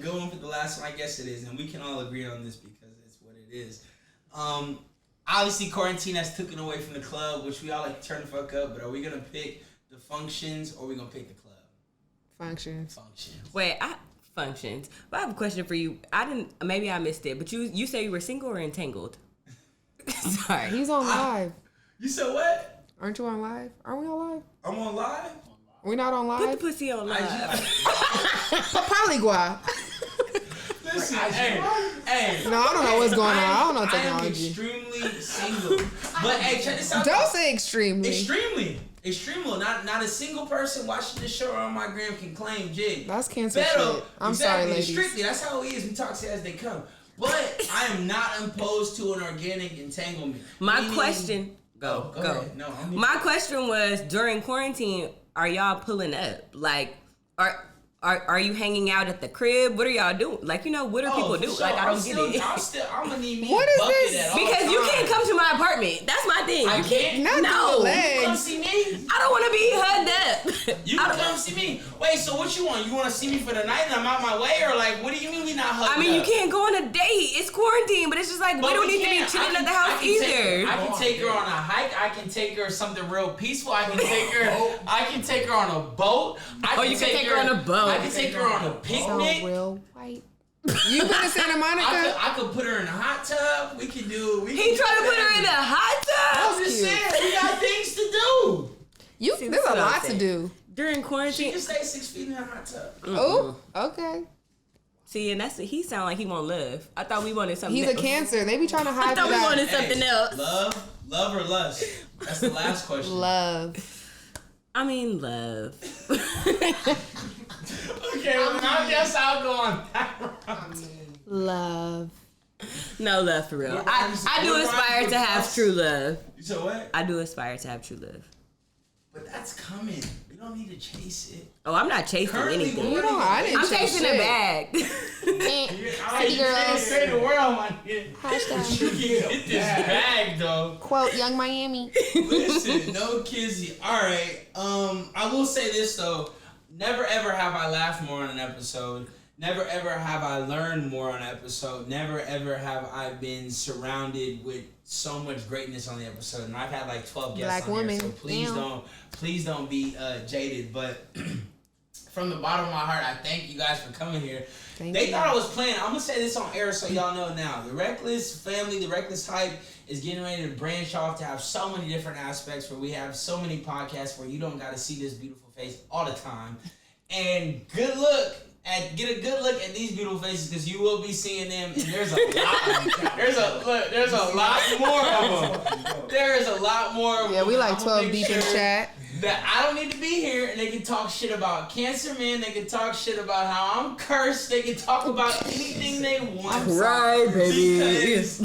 going for the last one? I guess it is, and we can all agree on this because it's what it is. Obviously, quarantine has taken away from the club, which we all like to turn the fuck up. But are we gonna pick the functions or are we gonna pick the club? Functions. Wait, functions. But I have a question for you. Maybe I missed it, but you say you were single or entangled? Sorry. He's on live. You said what? Aren't you on live? Aren't we on live? I'm on live. Are we not on Put the live? pussy on live. Polygua. Listen, hey. No, I don't know what's going on. I don't know I am technology. extremely single. But hey, check this out. Don't say extremely. Extremely. Not a single person watching this show or on my gram can claim Jig. That's cancer Pero, shit. I'm exactly, sorry, ladies. Strictly, that's how it is. We talk to as they come. But I am not opposed to an organic entanglement. My Meaning- question. Go. ahead. No, My question was, during quarantine, are y'all pulling up? Like, are you hanging out at the crib? What are y'all doing? Like, what do people for do? sure. Like, I don't get it. I'm gonna need me What a is bucket this? at all Because you times. can't come to my apartment. That's my thing. I You can't. Not No. through the You come legs. see me. I don't want to be hugged up. You can come see me. Wait, so what you want? You want to see me for the night and I'm out my way, or like, what do you mean we not hugged I mean, you up? can't go on a date. It's quarantine, but it's just like, we But don't need to be can't. chilling I at the can- house I can take either. her- I can take her on a hike. I can take her something real peaceful. I can take her on a boat. You can take her on a boat. I can take her on a So picnic. real white. You been to Santa Monica? I could put her in a hot tub. We can do. He tried to put her in the hot tub. I'm just cute. saying, we got things to do. There's that's a what I'm lot to saying. do. During She quarantine. can stay 6 feet in a hot tub. Oh, okay. See, and he sound like he want love. I thought we wanted something He's a else. Cancer. They be trying to I hide thought we that. wanted something else. Love or lust? That's the last question. Love. I mean, love. Okay, well, I guess I'll go on that route. Love. No love for real. What I rhymes- do what aspire rhymes to with have us? true love. You said what? I do aspire to have true love. But that's coming. We don't need to chase it. Oh, I'm not chasing Currently, anything. You know, I didn't I'm chase chasing shit. a bag. City girls. Say the word, my nigga. Hashtag. You can get this bag, though. Quote, Young Miami. Listen, no kizzy. All right. I will say this though. Never ever have I laughed more on an episode. Never ever have I learned more on an episode. Never ever have I been surrounded with so much greatness on the episode. And I've had like 12 guests Black on woman. here, so please don't be jaded. But from the bottom of my heart, I thank you guys for coming here. They thought I was playing. I'm gonna say this on air so y'all know now. The Reckless family, the Reckless hype is getting ready to branch off to have so many different aspects where we have so many podcasts where you don't got to see this beautiful face all the time. And get a good look at these beautiful faces because you will be seeing them. And there's a lot. There's a lot more of them. There is a lot more of them. Yeah, we like I'm 12 gonna make deep in sure chat. that I don't need to be here, and they can talk shit about Cancer Men. They can talk shit about how I'm cursed. They can talk about anything they want. Right, baby. Because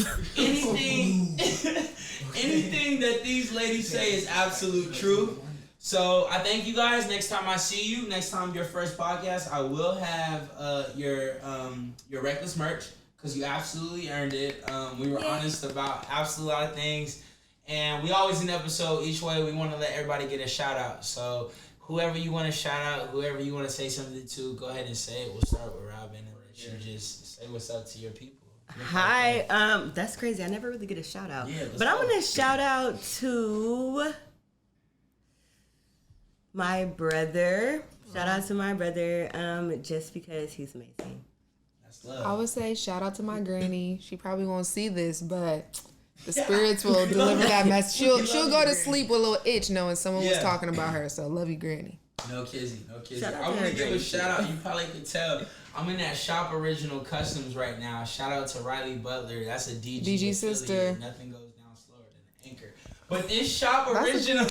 anything that these ladies say is absolute truth. So I thank you guys. Next time I see you, next time your first podcast, I will have your Reckless merch because you absolutely earned it. We were honest about absolutely a lot of things, and we always in the episode each way we want to let everybody get a shout out. So whoever you want to shout out, whoever you want to say something to, go ahead and say it. We'll start with Robyn and let you just say what's up to your people. Hi, that's crazy. I never really get a shout out. Yeah, but I'm gonna shout out to my brother. Shout out to my brother, just because he's amazing. That's love. I would say shout out to my granny. She probably won't see this, but the spirits will deliver that message. She'll go to sleep with a little itch knowing someone was talking about her. So love you, granny. No kizzy, no kizzy. Shout out I to want her to give a great shout out. You probably could tell. I'm in that Shop Original Customs right now. Shout out to Riley Butler. That's a DG affiliate. sister. Nothing goes down slower than an anchor. But this Shop Original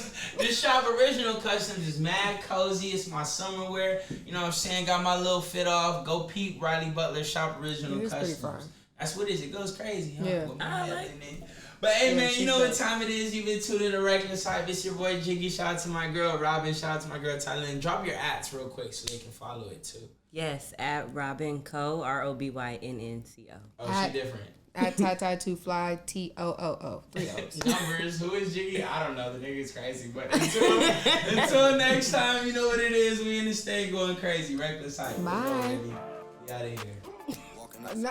Customs is mad cozy. It's my summer wear. You know what I'm saying? Got my little fit off. Go peep Riley Butler Shop Original Customs. That's what it is. It goes crazy, huh? Yeah. With my head in it. But hey, man, you know what time it is. You've been tuned in to Reckless Hype. It's your boy Jiggy. Shout out to my girl Robyn. Shout out to my girl Tylynn. Drop your ats real quick so they can follow it too. Yes, at Robyn Co. ROBYNNCO. Oh, she different. At Ty2Fly TOOO. 3 O's. Numbers. Who is Jiggy? I don't know. The nigga's crazy. But until next time, you know what it is. We in the state going crazy. Reckless Hype. Bye. We out of here. No.